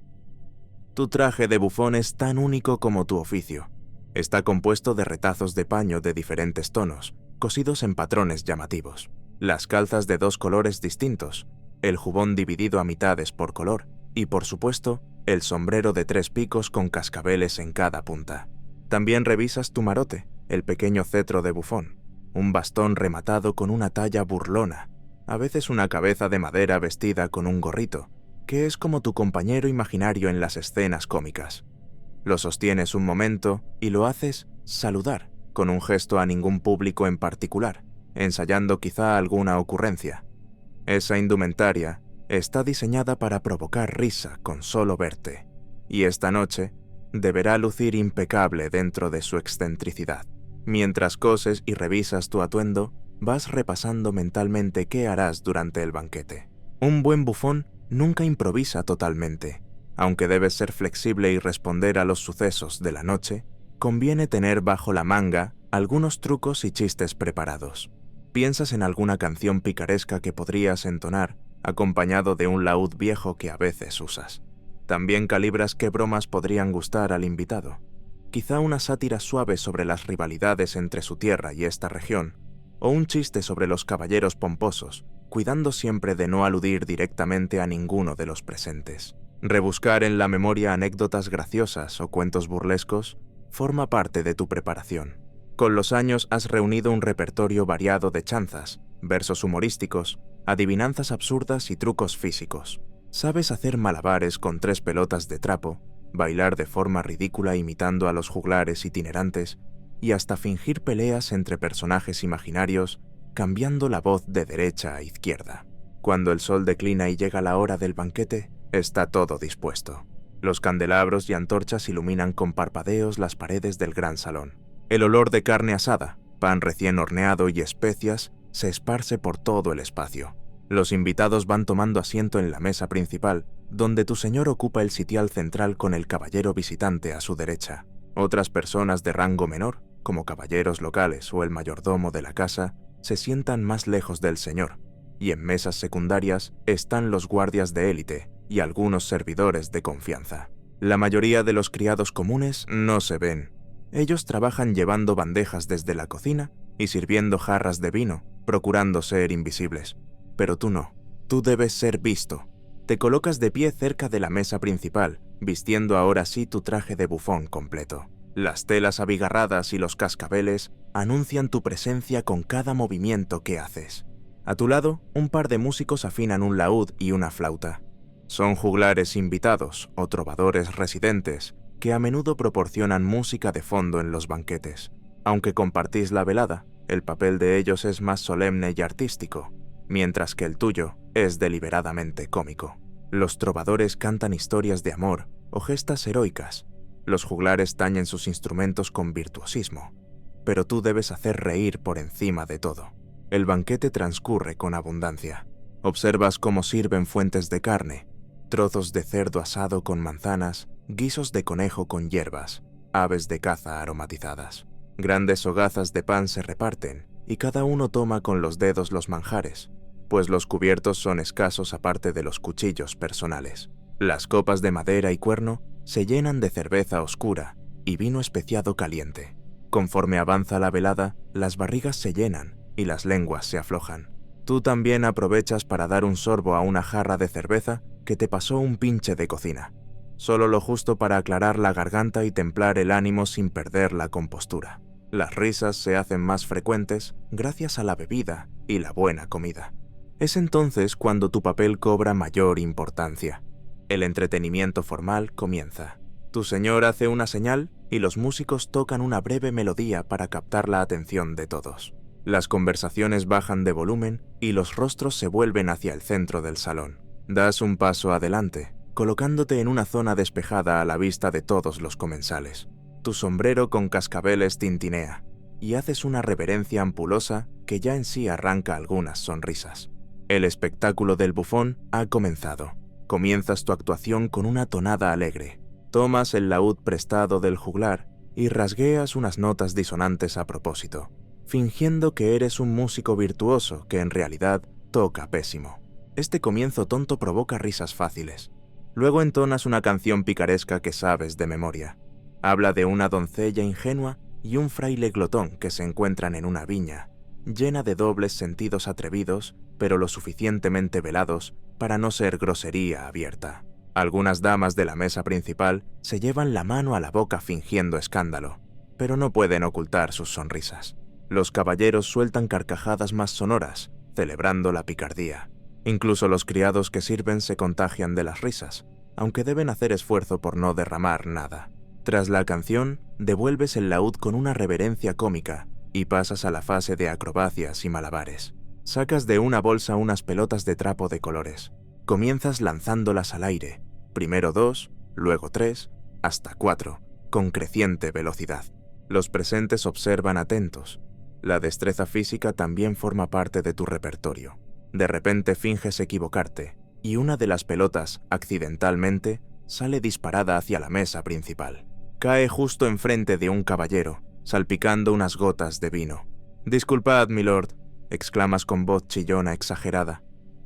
Tu traje de bufón es tan único como tu oficio. Está compuesto de retazos de paño de diferentes tonos, cosidos en patrones llamativos. Las calzas de dos colores distintos, el jubón dividido a mitades por color y, por supuesto, el sombrero de 3 picos con cascabeles en cada punta. También revisas tu marote, el pequeño cetro de bufón, un bastón rematado con una talla burlona, a veces una cabeza de madera vestida con un gorrito, que es como tu compañero imaginario en las escenas cómicas. Lo sostienes un momento y lo haces saludar, con un gesto a ningún público en particular, ensayando quizá alguna ocurrencia. Esa indumentaria está diseñada para provocar risa con solo verte, y esta noche deberá lucir impecable dentro de su excentricidad. Mientras coses y revisas tu atuendo, vas repasando mentalmente qué harás durante el banquete. Un buen bufón nunca improvisa totalmente. Aunque debes ser flexible y responder a los sucesos de la noche, conviene tener bajo la manga algunos trucos y chistes preparados. Piensas en alguna canción picaresca que podrías entonar, acompañado de un laúd viejo que a veces usas. También calibras qué bromas podrían gustar al invitado. Quizá una sátira suave sobre las rivalidades entre su tierra y esta región, o un chiste sobre los caballeros pomposos, cuidando siempre de no aludir directamente a ninguno de los presentes. Rebuscar en la memoria anécdotas graciosas o cuentos burlescos forma parte de tu preparación. Con los años has reunido un repertorio variado de chanzas, versos humorísticos, adivinanzas absurdas y trucos físicos. Sabes hacer malabares con 3 pelotas de trapo, bailar de forma ridícula imitando a los juglares itinerantes y hasta fingir peleas entre personajes imaginarios, cambiando la voz de derecha a izquierda. Cuando el sol declina y llega la hora del banquete, está todo dispuesto. Los candelabros y antorchas iluminan con parpadeos las paredes del gran salón. El olor de carne asada, pan recién horneado y especias se esparce por todo el espacio. Los invitados van tomando asiento en la mesa principal, donde tu señor ocupa el sitial central con el caballero visitante a su derecha. Otras personas de rango menor, como caballeros locales o el mayordomo de la casa, se sientan más lejos del señor, y en mesas secundarias están los guardias de élite y algunos servidores de confianza. La mayoría de los criados comunes no se ven. Ellos trabajan llevando bandejas desde la cocina y sirviendo jarras de vino, procurando ser invisibles. Pero tú no. Tú debes ser visto. Te colocas de pie cerca de la mesa principal, vistiendo ahora sí tu traje de bufón completo. Las telas abigarradas y los cascabeles anuncian tu presencia con cada movimiento que haces. A tu lado, un par de músicos afinan un laúd y una flauta. Son juglares invitados o trovadores residentes que a menudo proporcionan música de fondo en los banquetes. Aunque compartís la velada, el papel de ellos es más solemne y artístico, mientras que el tuyo es deliberadamente cómico. Los trovadores cantan historias de amor o gestas heroicas. Los juglares tañen sus instrumentos con virtuosismo, pero tú debes hacer reír por encima de todo. El banquete transcurre con abundancia. Observas cómo sirven fuentes de carne, trozos de cerdo asado con manzanas, guisos de conejo con hierbas, aves de caza aromatizadas. Grandes hogazas de pan se reparten y cada uno toma con los dedos los manjares, pues los cubiertos son escasos aparte de los cuchillos personales. Las copas de madera y cuerno se llenan de cerveza oscura y vino especiado caliente. Conforme avanza la velada, las barrigas se llenan y las lenguas se aflojan. Tú también aprovechas para dar un sorbo a una jarra de cerveza que te pasó un pinche de cocina. Solo lo justo para aclarar la garganta y templar el ánimo sin perder la compostura. Las risas se hacen más frecuentes gracias a la bebida y la buena comida. Es entonces cuando tu papel cobra mayor importancia. El entretenimiento formal comienza. Tu señor hace una señal y los músicos tocan una breve melodía para captar la atención de todos. Las conversaciones bajan de volumen y los rostros se vuelven hacia el centro del salón. Das un paso adelante, colocándote en una zona despejada a la vista de todos los comensales. Tu sombrero con cascabeles tintinea y haces una reverencia ampulosa que ya en sí arranca algunas sonrisas. El espectáculo del bufón ha comenzado. Comienzas tu actuación con una tonada alegre. Tomas el laúd prestado del juglar y rasgueas unas notas disonantes a propósito, fingiendo que eres un músico virtuoso que en realidad toca pésimo. Este comienzo tonto provoca risas fáciles. Luego entonas una canción picaresca que sabes de memoria. Habla de una doncella ingenua y un fraile glotón que se encuentran en una viña, llena de dobles sentidos atrevidos, pero lo suficientemente velados para no ser grosería abierta. Algunas damas de la mesa principal se llevan la mano a la boca fingiendo escándalo, pero no pueden ocultar sus sonrisas. Los caballeros sueltan carcajadas más sonoras, celebrando la picardía. Incluso los criados que sirven se contagian de las risas, aunque deben hacer esfuerzo por no derramar nada. Tras la canción, devuelves el laúd con una reverencia cómica y pasas a la fase de acrobacias y malabares. Sacas de una bolsa unas pelotas de trapo de colores. Comienzas lanzándolas al aire, primero 2, luego 3, hasta 4, con creciente velocidad. Los presentes observan atentos. La destreza física también forma parte de tu repertorio. De repente finges equivocarte, y una de las pelotas, accidentalmente, sale disparada hacia la mesa principal. Cae justo enfrente de un caballero, salpicando unas gotas de vino. «Disculpad, milord», exclamas con voz chillona exagerada.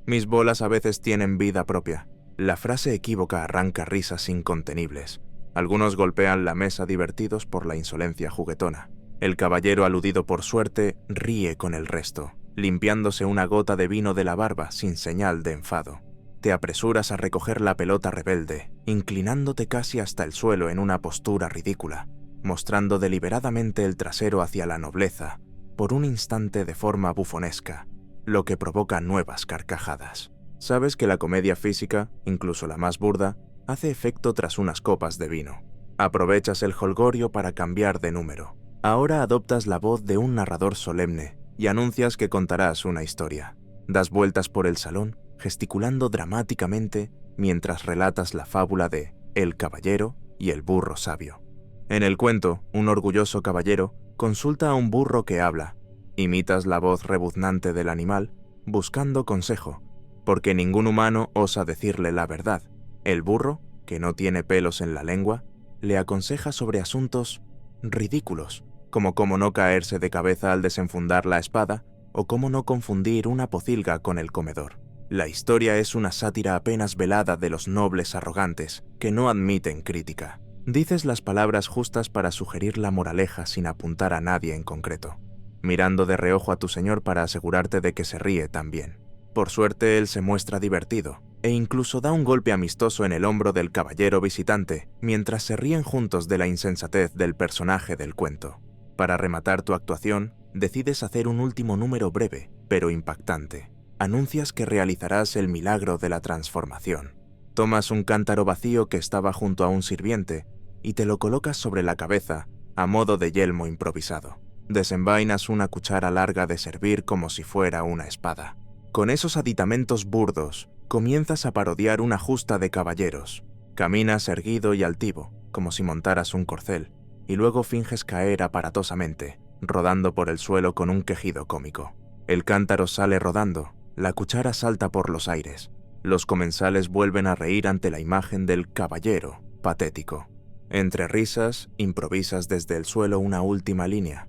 «Mis bolas a veces tienen vida propia». La frase equívoca arranca risas incontenibles. Algunos golpean la mesa divertidos por la insolencia juguetona. El caballero aludido por suerte ríe con el resto, limpiándose una gota de vino de la barba sin señal de enfado. Te apresuras a recoger la pelota rebelde, inclinándote casi hasta el suelo en una postura ridícula, mostrando deliberadamente el trasero hacia la nobleza, por un instante de forma bufonesca, lo que provoca nuevas carcajadas. Sabes que la comedia física, incluso la más burda, hace efecto tras unas copas de vino. Aprovechas el jolgorio para cambiar de número. Ahora adoptas la voz de un narrador solemne y anuncias que contarás una historia. Das vueltas por el salón, gesticulando dramáticamente mientras relatas la fábula de El caballero y el burro sabio. En el cuento, un orgulloso caballero consulta a un burro que habla. Imitas la voz rebuznante del animal, buscando consejo, porque ningún humano osa decirle la verdad. El burro, que no tiene pelos en la lengua, le aconseja sobre asuntos ridículos, como cómo no caerse de cabeza al desenfundar la espada o cómo no confundir una pocilga con el comedor. La historia es una sátira apenas velada de los nobles arrogantes que no admiten crítica. Dices las palabras justas para sugerir la moraleja sin apuntar a nadie en concreto, mirando de reojo a tu señor para asegurarte de que se ríe también. Por suerte él se muestra divertido, e incluso da un golpe amistoso en el hombro del caballero visitante, mientras se ríen juntos de la insensatez del personaje del cuento. Para rematar tu actuación, decides hacer un último número breve, pero impactante. Anuncias que realizarás el milagro de la transformación. Tomas un cántaro vacío que estaba junto a un sirviente y te lo colocas sobre la cabeza a modo de yelmo improvisado. Desenvainas una cuchara larga de servir como si fuera una espada. Con esos aditamentos burdos, comienzas a parodiar una justa de caballeros. Caminas erguido y altivo, como si montaras un corcel, y luego finges caer aparatosamente, rodando por el suelo con un quejido cómico. El cántaro sale rodando, la cuchara salta por los aires. Los comensales vuelven a reír ante la imagen del caballero, patético. Entre risas, improvisas desde el suelo una última línea.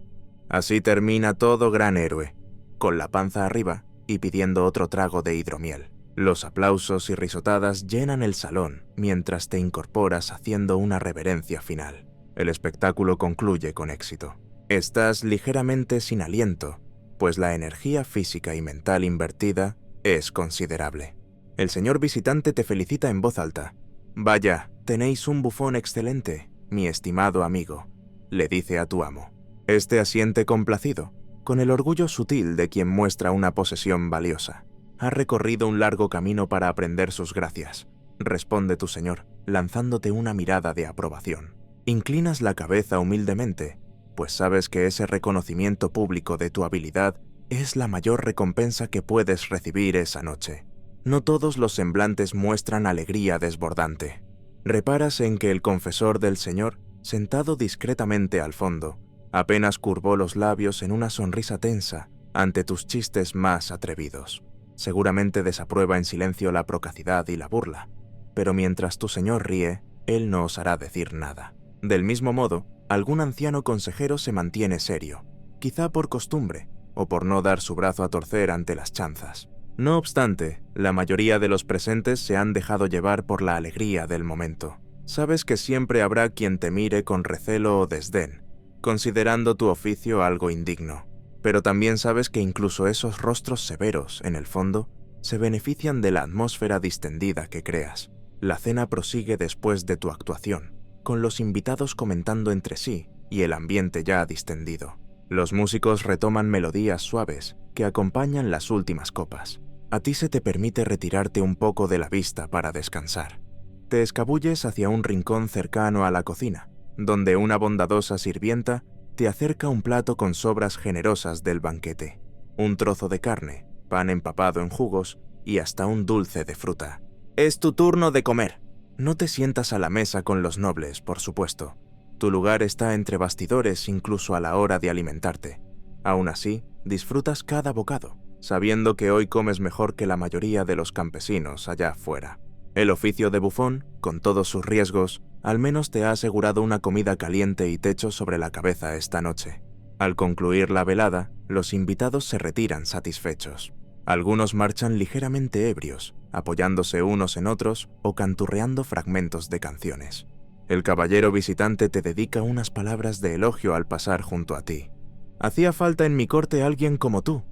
Así termina todo gran héroe, con la panza arriba y pidiendo otro trago de hidromiel. Los aplausos y risotadas llenan el salón mientras te incorporas haciendo una reverencia final. El espectáculo concluye con éxito. Estás ligeramente sin aliento, pues la energía física y mental invertida es considerable. El señor visitante te felicita en voz alta. «Vaya, tenéis un bufón excelente, mi estimado amigo», le dice a tu amo. Este asiente complacido, con el orgullo sutil de quien muestra una posesión valiosa. «Ha recorrido un largo camino para aprender sus gracias», responde tu señor, lanzándote una mirada de aprobación. Inclinas la cabeza humildemente, pues sabes que ese reconocimiento público de tu habilidad es la mayor recompensa que puedes recibir esa noche. No todos los semblantes muestran alegría desbordante. Reparas en que el confesor del señor, sentado discretamente al fondo, apenas curvó los labios en una sonrisa tensa ante tus chistes más atrevidos. Seguramente desaprueba en silencio la procacidad y la burla, pero mientras tu señor ríe, él no osará decir nada. Del mismo modo, algún anciano consejero se mantiene serio, quizá por costumbre o por no dar su brazo a torcer ante las chanzas. No obstante, la mayoría de los presentes se han dejado llevar por la alegría del momento. Sabes que siempre habrá quien te mire con recelo o desdén, considerando tu oficio algo indigno, pero también sabes que incluso esos rostros severos, en el fondo, se benefician de la atmósfera distendida que creas. La cena prosigue después de tu actuación, con los invitados comentando entre sí y el ambiente ya distendido. Los músicos retoman melodías suaves que acompañan las últimas copas. A ti se te permite retirarte un poco de la vista para descansar. Te escabulles hacia un rincón cercano a la cocina, donde una bondadosa sirvienta te acerca un plato con sobras generosas del banquete, un trozo de carne, pan empapado en jugos y hasta un dulce de fruta. Es tu turno de comer. No te sientas a la mesa con los nobles, por supuesto. Tu lugar está entre bastidores incluso a la hora de alimentarte. Aún así, disfrutas cada bocado, sabiendo que hoy comes mejor que la mayoría de los campesinos allá afuera. El oficio de bufón, con todos sus riesgos, al menos te ha asegurado una comida caliente y techo sobre la cabeza esta noche. Al concluir la velada, los invitados se retiran satisfechos. Algunos marchan ligeramente ebrios, apoyándose unos en otros o canturreando fragmentos de canciones. El caballero visitante te dedica unas palabras de elogio al pasar junto a ti. «Hacía falta en mi corte alguien como tú»,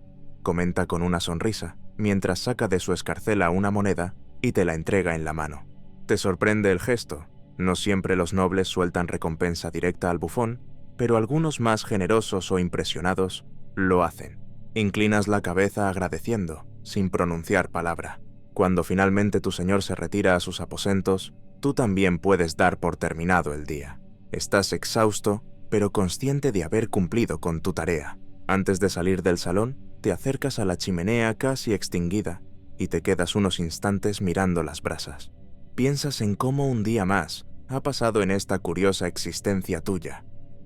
comenta con una sonrisa, mientras saca de su escarcela una moneda y te la entrega en la mano. Te sorprende el gesto. No siempre los nobles sueltan recompensa directa al bufón, pero algunos más generosos o impresionados lo hacen. Inclinas la cabeza agradeciendo, sin pronunciar palabra. Cuando finalmente tu señor se retira a sus aposentos, tú también puedes dar por terminado el día. Estás exhausto, pero consciente de haber cumplido con tu tarea. Antes de salir del salón, te acercas a la chimenea casi extinguida y te quedas unos instantes mirando las brasas. Piensas en cómo un día más ha pasado en esta curiosa existencia tuya.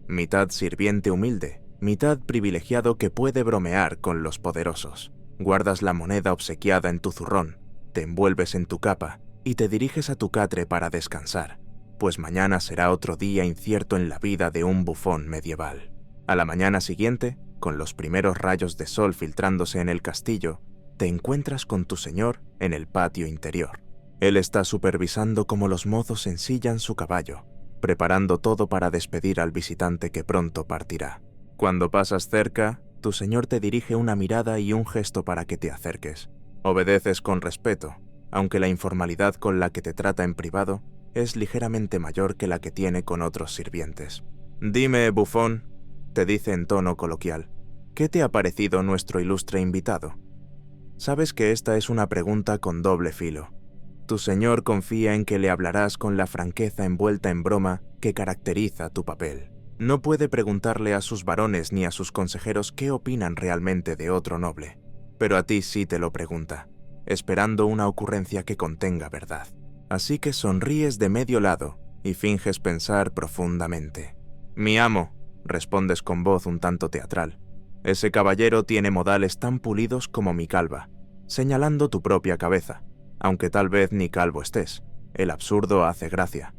Mitad sirviente humilde, mitad privilegiado que puede bromear con los poderosos. Guardas la moneda obsequiada en tu zurrón, te envuelves en tu capa y te diriges a tu catre para descansar, pues mañana será otro día incierto en la vida de un bufón medieval. A la mañana siguiente, con los primeros rayos de sol filtrándose en el castillo, te encuentras con tu señor en el patio interior. Él está supervisando cómo los mozos ensillan su caballo, preparando todo para despedir al visitante que pronto partirá. Cuando pasas cerca, tu señor te dirige una mirada y un gesto para que te acerques. Obedeces con respeto, aunque la informalidad con la que te trata en privado es ligeramente mayor que la que tiene con otros sirvientes. «Dime, bufón», te dice en tono coloquial, «¿qué te ha parecido nuestro ilustre invitado?» Sabes que esta es una pregunta con doble filo. Tu señor confía en que le hablarás con la franqueza envuelta en broma que caracteriza tu papel. No puede preguntarle a sus varones ni a sus consejeros qué opinan realmente de otro noble, pero a ti sí te lo pregunta, esperando una ocurrencia que contenga verdad. Así que sonríes de medio lado y finges pensar profundamente. «Mi amo», respondes con voz un tanto teatral, «ese caballero tiene modales tan pulidos como mi calva», señalando tu propia cabeza, aunque tal vez ni calvo estés. El absurdo hace gracia.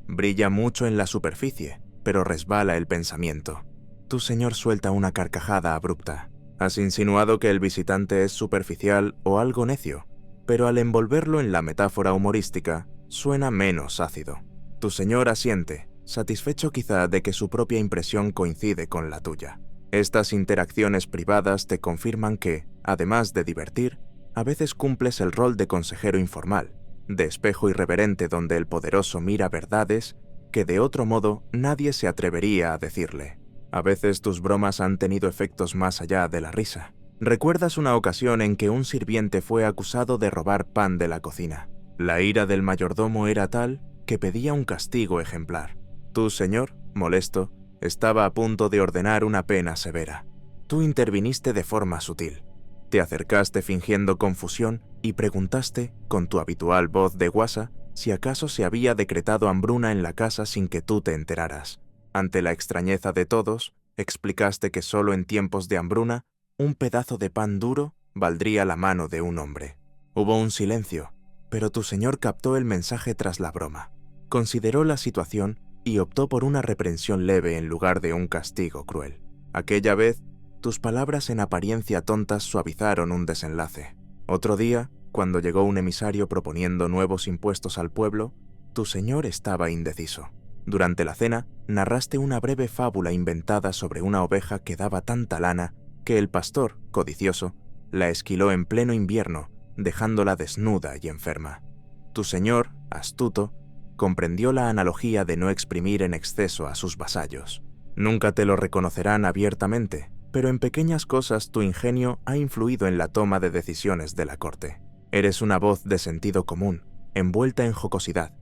Brilla mucho en la superficie, pero resbala el pensamiento. Tu señor suelta una carcajada abrupta. Has insinuado que el visitante es superficial o algo necio, pero al envolverlo en la metáfora humorística, suena menos ácido. Tu señor asiente, satisfecho quizá de que su propia impresión coincide con la tuya. Estas interacciones privadas te confirman que, además de divertir, a veces cumples el rol de consejero informal, de espejo irreverente donde el poderoso mira verdades que de otro modo nadie se atrevería a decirle. A veces tus bromas han tenido efectos más allá de la risa. ¿Recuerdas una ocasión en que un sirviente fue acusado de robar pan de la cocina? La ira del mayordomo era tal que pedía un castigo ejemplar. Tu señor, molesto, estaba a punto de ordenar una pena severa. Tú interviniste de forma sutil. Te acercaste fingiendo confusión y preguntaste, con tu habitual voz de guasa, si acaso se había decretado hambruna en la casa sin que tú te enteraras. Ante la extrañeza de todos, explicaste que solo en tiempos de hambruna, un pedazo de pan duro valdría la mano de un hombre. Hubo un silencio, pero tu señor captó el mensaje tras la broma. Consideró la situación y optó por una reprensión leve en lugar de un castigo cruel. Aquella vez, tus palabras en apariencia tontas suavizaron un desenlace. Otro día, cuando llegó un emisario proponiendo nuevos impuestos al pueblo, tu señor estaba indeciso. Durante la cena, narraste una breve fábula inventada sobre una oveja que daba tanta lana que el pastor, codicioso, la esquiló en pleno invierno, dejándola desnuda y enferma. Tu señor, astuto, comprendió la analogía de no exprimir en exceso a sus vasallos. Nunca te lo reconocerán abiertamente, pero en pequeñas cosas tu ingenio ha influido en la toma de decisiones de la corte. Eres una voz de sentido común, envuelta en jocosidad,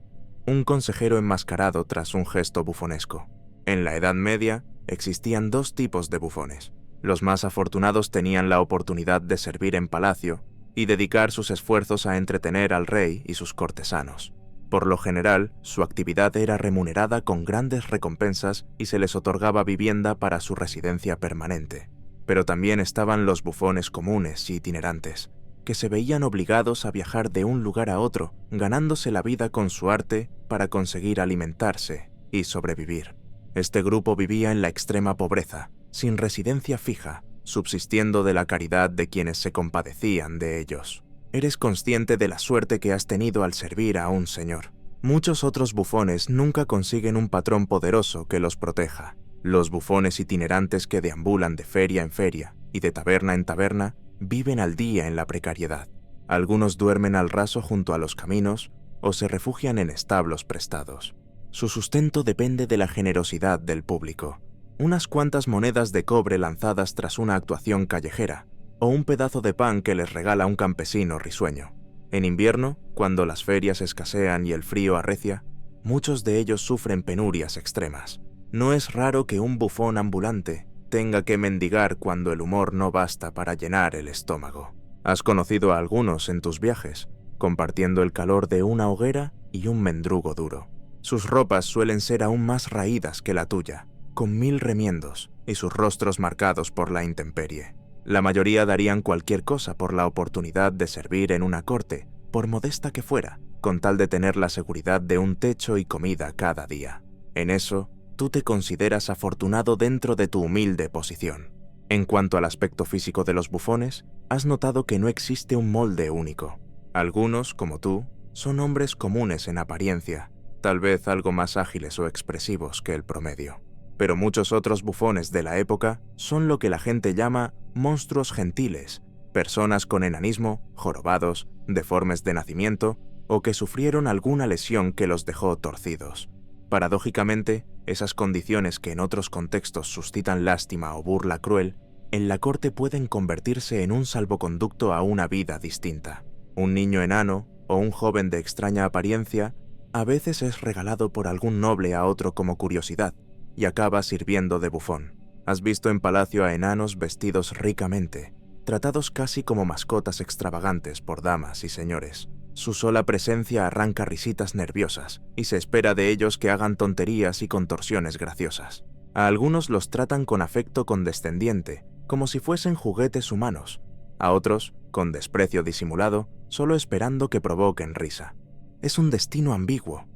un consejero enmascarado tras un gesto bufonesco. En la Edad Media existían dos tipos de bufones. Los más afortunados tenían la oportunidad de servir en palacio y dedicar sus esfuerzos a entretener al rey y sus cortesanos. Por lo general, su actividad era remunerada con grandes recompensas y se les otorgaba vivienda para su residencia permanente. Pero también estaban los bufones comunes y itinerantes, que se veían obligados a viajar de un lugar a otro, ganándose la vida con su arte para conseguir alimentarse y sobrevivir. Este grupo vivía en la extrema pobreza, sin residencia fija, subsistiendo de la caridad de quienes se compadecían de ellos. Eres consciente de la suerte que has tenido al servir a un señor. Muchos otros bufones nunca consiguen un patrón poderoso que los proteja. Los bufones itinerantes que deambulan de feria en feria y de taberna en taberna viven al día en la precariedad. Algunos duermen al raso junto a los caminos o se refugian en establos prestados. Su sustento depende de la generosidad del público. Unas cuantas monedas de cobre lanzadas tras una actuación callejera, o un pedazo de pan que les regala un campesino risueño. En invierno, cuando las ferias escasean y el frío arrecia, muchos de ellos sufren penurias extremas. No es raro que un bufón ambulante tenga que mendigar cuando el humor no basta para llenar el estómago. Has conocido a algunos en tus viajes, compartiendo el calor de una hoguera y un mendrugo duro. Sus ropas suelen ser aún más raídas que la tuya, con 1000 remiendos, y sus rostros marcados por la intemperie. La mayoría darían cualquier cosa por la oportunidad de servir en una corte, por modesta que fuera, con tal de tener la seguridad de un techo y comida cada día. En eso, tú te consideras afortunado dentro de tu humilde posición. En cuanto al aspecto físico de los bufones, has notado que no existe un molde único. Algunos, como tú, son hombres comunes en apariencia, tal vez algo más ágiles o expresivos que el promedio. Pero muchos otros bufones de la época son lo que la gente llama monstruos gentiles, personas con enanismo, jorobados, deformes de nacimiento o que sufrieron alguna lesión que los dejó torcidos. Paradójicamente, esas condiciones que en otros contextos suscitan lástima o burla cruel, en la corte pueden convertirse en un salvoconducto a una vida distinta. Un niño enano o un joven de extraña apariencia a veces es regalado por algún noble a otro como curiosidad, y acaba sirviendo de bufón. Has visto en palacio a enanos vestidos ricamente, tratados casi como mascotas extravagantes por damas y señores. Su sola presencia arranca risitas nerviosas, y se espera de ellos que hagan tonterías y contorsiones graciosas. A algunos los tratan con afecto condescendiente, como si fuesen juguetes humanos. A otros, con desprecio disimulado, solo esperando que provoquen risa. Es un destino ambiguo.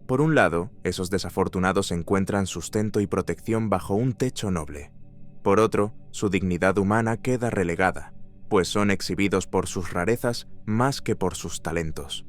Por un lado, esos desafortunados encuentran sustento y protección bajo un techo noble. Por otro, su dignidad humana queda relegada, pues son exhibidos por sus rarezas más que por sus talentos.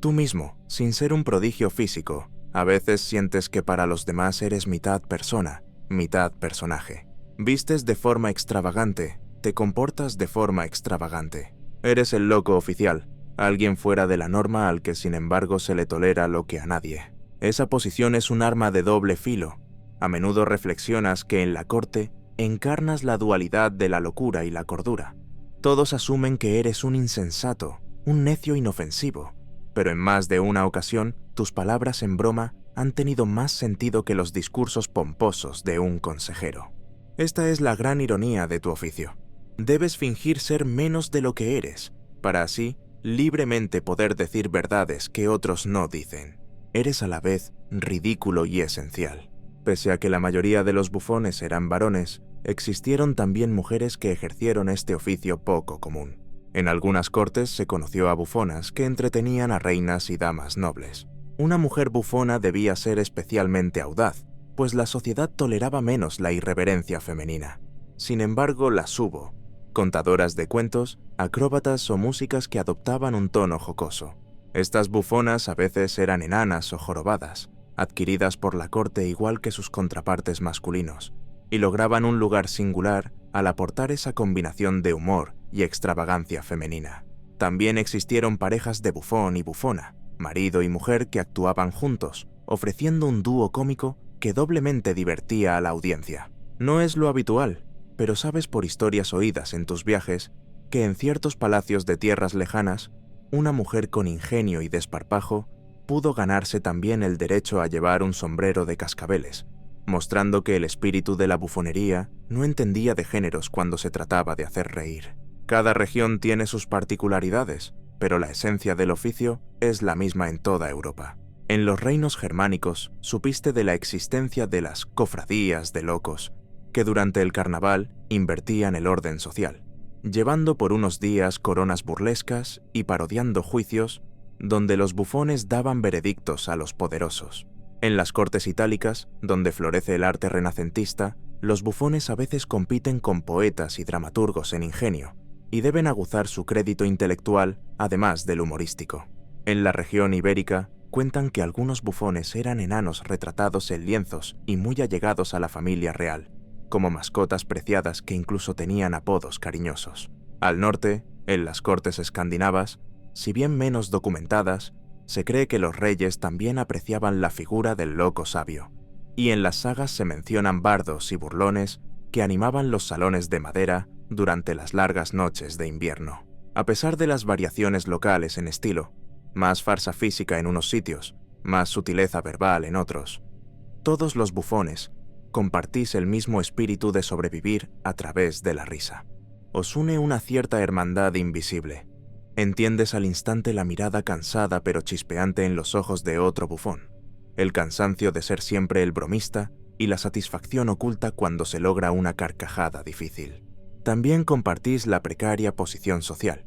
Tú mismo, sin ser un prodigio físico, a veces sientes que para los demás eres mitad persona, mitad personaje. Vistes de forma extravagante, te comportas de forma extravagante. Eres el loco oficial, alguien fuera de la norma al que sin embargo se le tolera lo que a nadie. Esa posición es un arma de doble filo. A menudo reflexionas que en la corte encarnas la dualidad de la locura y la cordura. Todos asumen que eres un insensato, un necio inofensivo, pero en más de una ocasión tus palabras en broma han tenido más sentido que los discursos pomposos de un consejero. Esta es la gran ironía de tu oficio. Debes fingir ser menos de lo que eres, para así libremente poder decir verdades que otros no dicen. Eres a la vez ridículo y esencial. Pese a que la mayoría de los bufones eran varones, existieron también mujeres que ejercieron este oficio poco común. En algunas cortes se conoció a bufonas que entretenían a reinas y damas nobles. Una mujer bufona debía ser especialmente audaz, pues la sociedad toleraba menos la irreverencia femenina. Sin embargo, las hubo: contadoras de cuentos, acróbatas o músicas que adoptaban un tono jocoso. Estas bufonas a veces eran enanas o jorobadas, adquiridas por la corte igual que sus contrapartes masculinos, y lograban un lugar singular al aportar esa combinación de humor y extravagancia femenina. También existieron parejas de bufón y bufona, marido y mujer que actuaban juntos, ofreciendo un dúo cómico que doblemente divertía a la audiencia. No es lo habitual, pero sabes por historias oídas en tus viajes que en ciertos palacios de tierras lejanas, una mujer con ingenio y desparpajo pudo ganarse también el derecho a llevar un sombrero de cascabeles, mostrando que el espíritu de la bufonería no entendía de géneros cuando se trataba de hacer reír. Cada región tiene sus particularidades, pero la esencia del oficio es la misma en toda Europa. En los reinos germánicos supiste de la existencia de las cofradías de locos, que durante el carnaval invertían el orden social, llevando por unos días coronas burlescas y parodiando juicios donde los bufones daban veredictos a los poderosos. En las cortes itálicas, donde florece el arte renacentista, los bufones a veces compiten con poetas y dramaturgos en ingenio, y deben aguzar su crédito intelectual, además del humorístico. En la región ibérica, cuentan que algunos bufones eran enanos retratados en lienzos y muy allegados a la familia real, como mascotas preciadas que incluso tenían apodos cariñosos. Al norte, en las cortes escandinavas, si bien menos documentadas, se cree que los reyes también apreciaban la figura del loco sabio, y en las sagas se mencionan bardos y burlones que animaban los salones de madera durante las largas noches de invierno. A pesar de las variaciones locales en estilo, más farsa física en unos sitios, más sutileza verbal en otros, todos los bufones compartís el mismo espíritu de sobrevivir a través de la risa. Os une una cierta hermandad invisible. Entiendes al instante la mirada cansada pero chispeante en los ojos de otro bufón, el cansancio de ser siempre el bromista y la satisfacción oculta cuando se logra una carcajada difícil. También compartís la precaria posición social.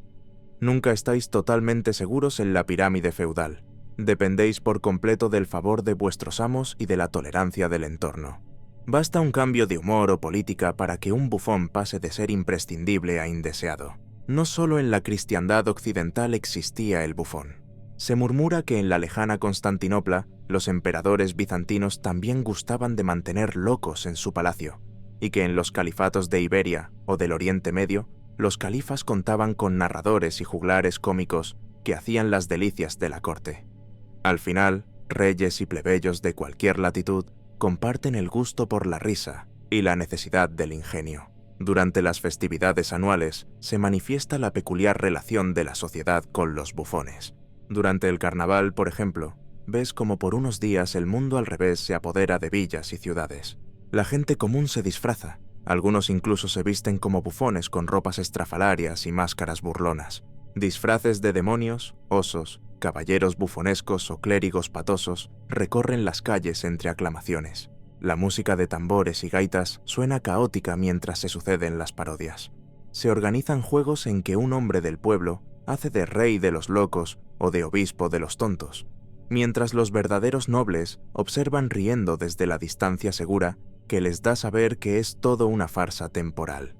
Nunca estáis totalmente seguros en la pirámide feudal. Dependéis por completo del favor de vuestros amos y de la tolerancia del entorno. Basta un cambio de humor o política para que un bufón pase de ser imprescindible a indeseado. No solo en la cristiandad occidental existía el bufón. Se murmura que en la lejana Constantinopla, los emperadores bizantinos también gustaban de mantener locos en su palacio, y que en los califatos de Iberia o del Oriente Medio, los califas contaban con narradores y juglares cómicos que hacían las delicias de la corte. Al final, reyes y plebeyos de cualquier latitud comparten el gusto por la risa y la necesidad del ingenio. Durante las festividades anuales se manifiesta la peculiar relación de la sociedad con los bufones. Durante el carnaval, por ejemplo, ves como por unos días el mundo al revés se apodera de villas y ciudades. La gente común se disfraza, algunos incluso se visten como bufones con ropas estrafalarias y máscaras burlonas. Disfraces de demonios, osos, caballeros bufonescos o clérigos patosos recorren las calles entre aclamaciones. La música de tambores y gaitas suena caótica mientras se suceden las parodias. Se organizan juegos en que un hombre del pueblo hace de rey de los locos o de obispo de los tontos, mientras los verdaderos nobles observan riendo desde la distancia segura que les da saber que es todo una farsa temporal.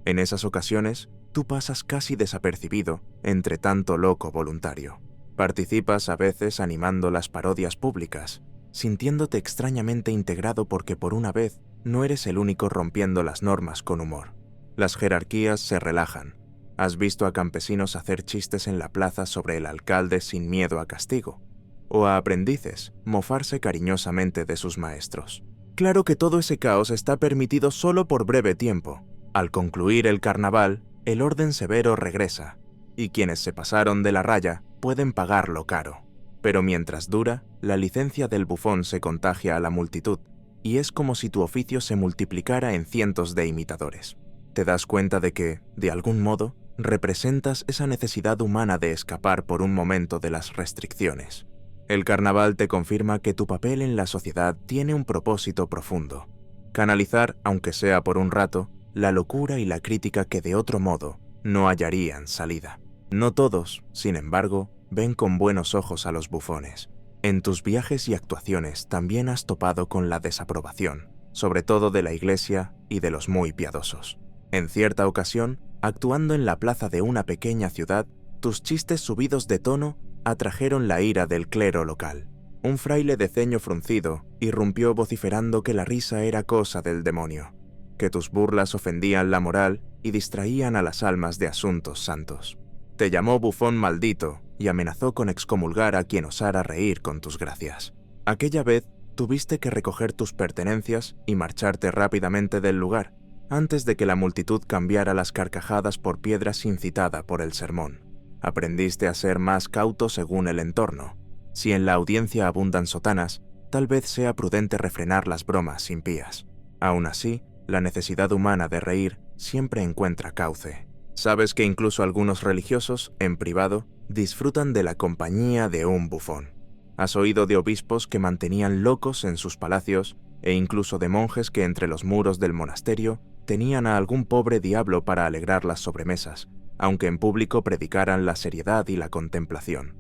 En esas ocasiones, tú pasas casi desapercibido entre tanto loco voluntario. Participas a veces animando las parodias públicas, sintiéndote extrañamente integrado porque por una vez no eres el único rompiendo las normas con humor. Las jerarquías se relajan. Has visto a campesinos hacer chistes en la plaza sobre el alcalde sin miedo a castigo, o a aprendices mofarse cariñosamente de sus maestros. Claro que todo ese caos está permitido solo por breve tiempo. Al concluir el carnaval, el orden severo regresa, y quienes se pasaron de la raya pueden pagarlo caro. Pero mientras dura, la licencia del bufón se contagia a la multitud, y es como si tu oficio se multiplicara en cientos de imitadores. Te das cuenta de que, de algún modo, representas esa necesidad humana de escapar por un momento de las restricciones. El carnaval te confirma que tu papel en la sociedad tiene un propósito profundo: canalizar, aunque sea por un rato, la locura y la crítica que de otro modo no hallarían salida. No todos, sin embargo, ven con buenos ojos a los bufones. En tus viajes y actuaciones también has topado con la desaprobación, sobre todo de la iglesia y de los muy piadosos. En cierta ocasión, actuando en la plaza de una pequeña ciudad, tus chistes subidos de tono atrajeron la ira del clero local. Un fraile de ceño fruncido irrumpió vociferando que la risa era cosa del demonio, que tus burlas ofendían la moral y distraían a las almas de asuntos santos. Te llamó bufón maldito y amenazó con excomulgar a quien osara reír con tus gracias. Aquella vez tuviste que recoger tus pertenencias y marcharte rápidamente del lugar, antes de que la multitud cambiara las carcajadas por piedras incitada por el sermón. Aprendiste a ser más cauto según el entorno. Si en la audiencia abundan sotanas, tal vez sea prudente refrenar las bromas impías. Aún así, la necesidad humana de reír siempre encuentra cauce. Sabes que incluso algunos religiosos, en privado, disfrutan de la compañía de un bufón. Has oído de obispos que mantenían locos en sus palacios e incluso de monjes que entre los muros del monasterio tenían a algún pobre diablo para alegrar las sobremesas, aunque en público predicaran la seriedad y la contemplación.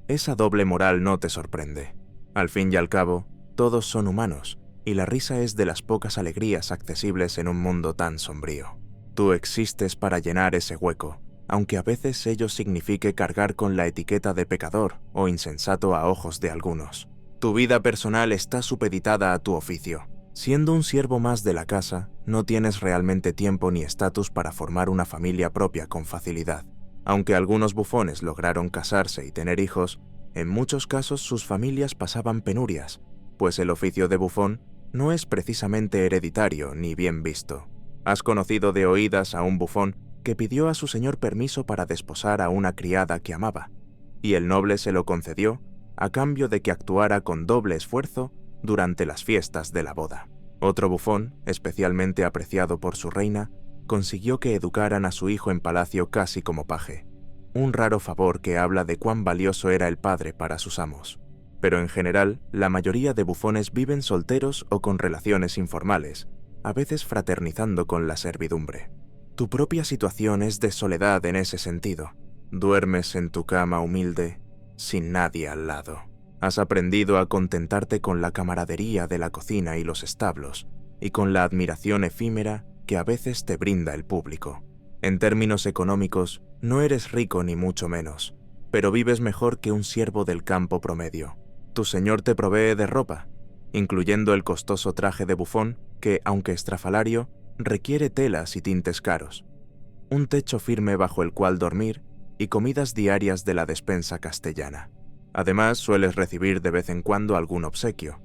Esa doble moral no te sorprende. Al fin y al cabo, todos son humanos, y la risa es de las pocas alegrías accesibles en un mundo tan sombrío. Tú existes para llenar ese hueco, aunque a veces ello signifique cargar con la etiqueta de pecador o insensato a ojos de algunos. Tu vida personal está supeditada a tu oficio. Siendo un siervo más de la casa, no tienes realmente tiempo ni estatus para formar una familia propia con facilidad. Aunque algunos bufones lograron casarse y tener hijos, en muchos casos sus familias pasaban penurias, pues el oficio de bufón no es precisamente hereditario ni bien visto. Has conocido de oídas a un bufón que pidió a su señor permiso para desposar a una criada que amaba, y el noble se lo concedió a cambio de que actuara con doble esfuerzo durante las fiestas de la boda. Otro bufón, especialmente apreciado por su reina, consiguió que educaran a su hijo en palacio casi como paje, un raro favor que habla de cuán valioso era el padre para sus amos. Pero en general, la mayoría de bufones viven solteros o con relaciones informales, a veces fraternizando con la servidumbre. Tu propia situación es de soledad en ese sentido. Duermes en tu cama humilde, sin nadie al lado. Has aprendido a contentarte con la camaradería de la cocina y los establos, y con la admiración efímera que a veces te brinda el público. En términos económicos, no eres rico ni mucho menos, pero vives mejor que un siervo del campo promedio. Tu señor te provee de ropa, incluyendo el costoso traje de bufón que, aunque estrafalario, requiere telas y tintes caros, un techo firme bajo el cual dormir y comidas diarias de la despensa castellana. Además, sueles recibir de vez en cuando algún obsequio,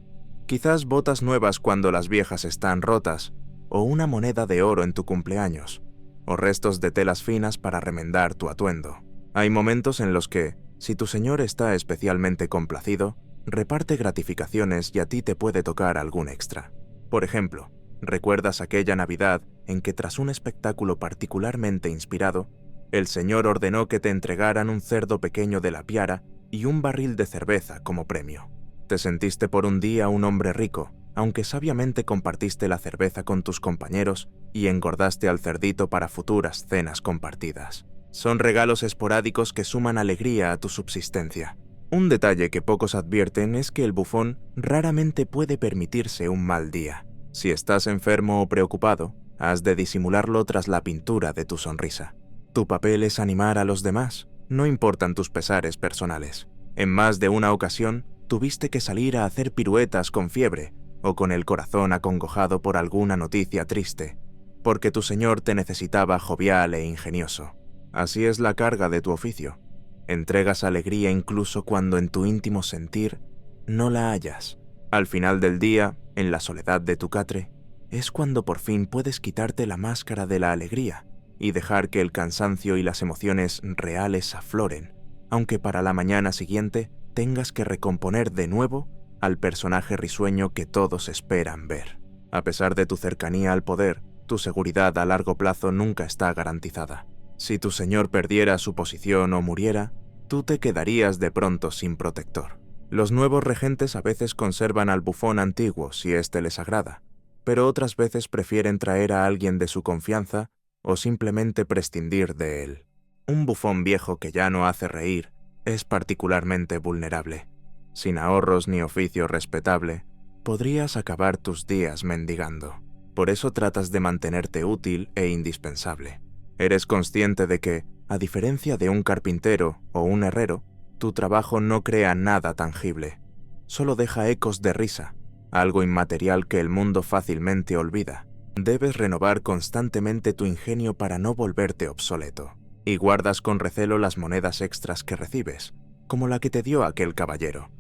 quizás botas nuevas cuando las viejas están rotas, o una moneda de oro en tu cumpleaños, o restos de telas finas para remendar tu atuendo. Hay momentos en los que, si tu señor está especialmente complacido, reparte gratificaciones y a ti te puede tocar algún extra. Por ejemplo, ¿recuerdas aquella Navidad en que tras un espectáculo particularmente inspirado, el señor ordenó que te entregaran un cerdo pequeño de la piara y un barril de cerveza como premio? Te sentiste por un día un hombre rico, aunque sabiamente compartiste la cerveza con tus compañeros y engordaste al cerdito para futuras cenas compartidas. Son regalos esporádicos que suman alegría a tu subsistencia. Un detalle que pocos advierten es que el bufón raramente puede permitirse un mal día. Si estás enfermo o preocupado, has de disimularlo tras la pintura de tu sonrisa. Tu papel es animar a los demás, no importan tus pesares personales. En más de una ocasión, tuviste que salir a hacer piruetas con fiebre o con el corazón acongojado por alguna noticia triste, porque tu señor te necesitaba jovial e ingenioso. Así es la carga de tu oficio. Entregas alegría incluso cuando en tu íntimo sentir no la hallas. Al final del día, en la soledad de tu catre, es cuando por fin puedes quitarte la máscara de la alegría y dejar que el cansancio y las emociones reales afloren, aunque para la mañana siguiente tengas que recomponer de nuevo al personaje risueño que todos esperan ver. A pesar de tu cercanía al poder, tu seguridad a largo plazo nunca está garantizada. Si tu señor perdiera su posición o muriera, tú te quedarías de pronto sin protector. Los nuevos regentes a veces conservan al bufón antiguo si éste les agrada, pero otras veces prefieren traer a alguien de su confianza o simplemente prescindir de él. Un bufón viejo que ya no hace reír es particularmente vulnerable. Sin ahorros ni oficio respetable, podrías acabar tus días mendigando. Por eso tratas de mantenerte útil e indispensable. Eres consciente de que, a diferencia de un carpintero o un herrero, tu trabajo no crea nada tangible. Solo deja ecos de risa, algo inmaterial que el mundo fácilmente olvida. Debes renovar constantemente tu ingenio para no volverte obsoleto. y guardas con recelo las monedas extras que recibes, como la que te dio aquel caballero,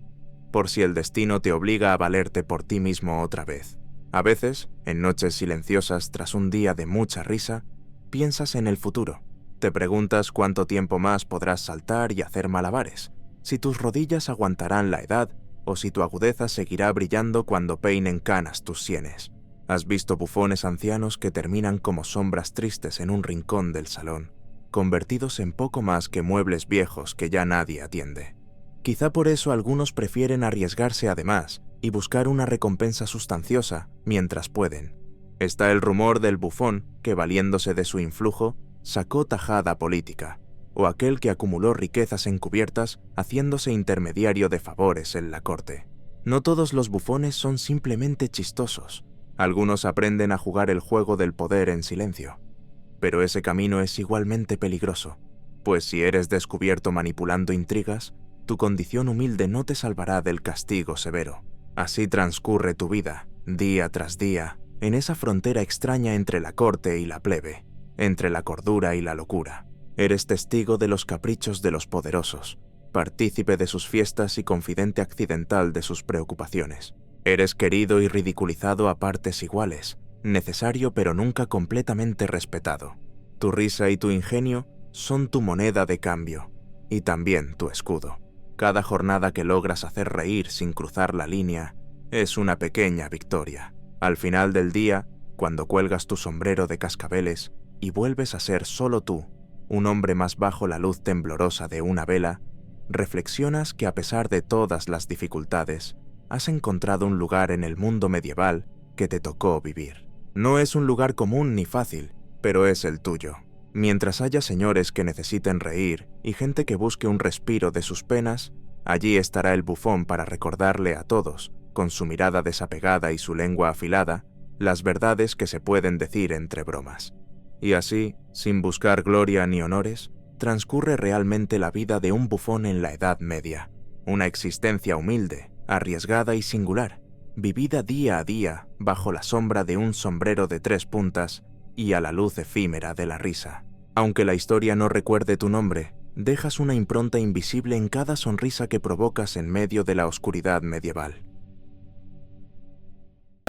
por si el destino te obliga a valerte por ti mismo otra vez. A veces, en noches silenciosas tras un día de mucha risa, piensas en el futuro. Te preguntas cuánto tiempo más podrás saltar y hacer malabares, si tus rodillas aguantarán la edad o si tu agudeza seguirá brillando cuando peinen canas tus sienes. Has visto bufones ancianos que terminan como sombras tristes en un rincón del salón, convertidos en poco más que muebles viejos que ya nadie atiende. Quizá por eso algunos prefieren arriesgarse además y buscar una recompensa sustanciosa mientras pueden. Está el rumor del bufón que, valiéndose de su influjo, sacó tajada política, o aquel que acumuló riquezas encubiertas haciéndose intermediario de favores en la corte. No todos los bufones son simplemente chistosos. Algunos aprenden a jugar el juego del poder en silencio. Pero ese camino es igualmente peligroso, pues si eres descubierto manipulando intrigas, tu condición humilde no te salvará del castigo severo. Así transcurre tu vida, día tras día, en esa frontera extraña entre la corte y la plebe, entre la cordura y la locura. Eres testigo de los caprichos de los poderosos, partícipe de sus fiestas y confidente accidental de sus preocupaciones. Eres querido y ridiculizado a partes iguales, necesario pero nunca completamente respetado. Tu risa y tu ingenio son tu moneda de cambio, y también tu escudo. Cada jornada que logras hacer reír sin cruzar la línea es una pequeña victoria. Al final del día, cuando cuelgas tu sombrero de cascabeles y vuelves a ser solo tú, un hombre más bajo la luz temblorosa de una vela, reflexionas que a pesar de todas las dificultades, has encontrado un lugar en el mundo medieval que te tocó vivir. No es un lugar común ni fácil, pero es el tuyo. Mientras haya señores que necesiten reír y gente que busque un respiro de sus penas, allí estará el bufón para recordarle a todos, con su mirada desapegada y su lengua afilada, las verdades que se pueden decir entre bromas. Y así, sin buscar gloria ni honores, transcurre realmente la vida de un bufón en la Edad Media, una existencia humilde, arriesgada y singular, vivida día a día bajo la sombra de un sombrero de 3 puntas y a la luz efímera de la risa. Aunque la historia no recuerde tu nombre, dejas una impronta invisible en cada sonrisa que provocas en medio de la oscuridad medieval.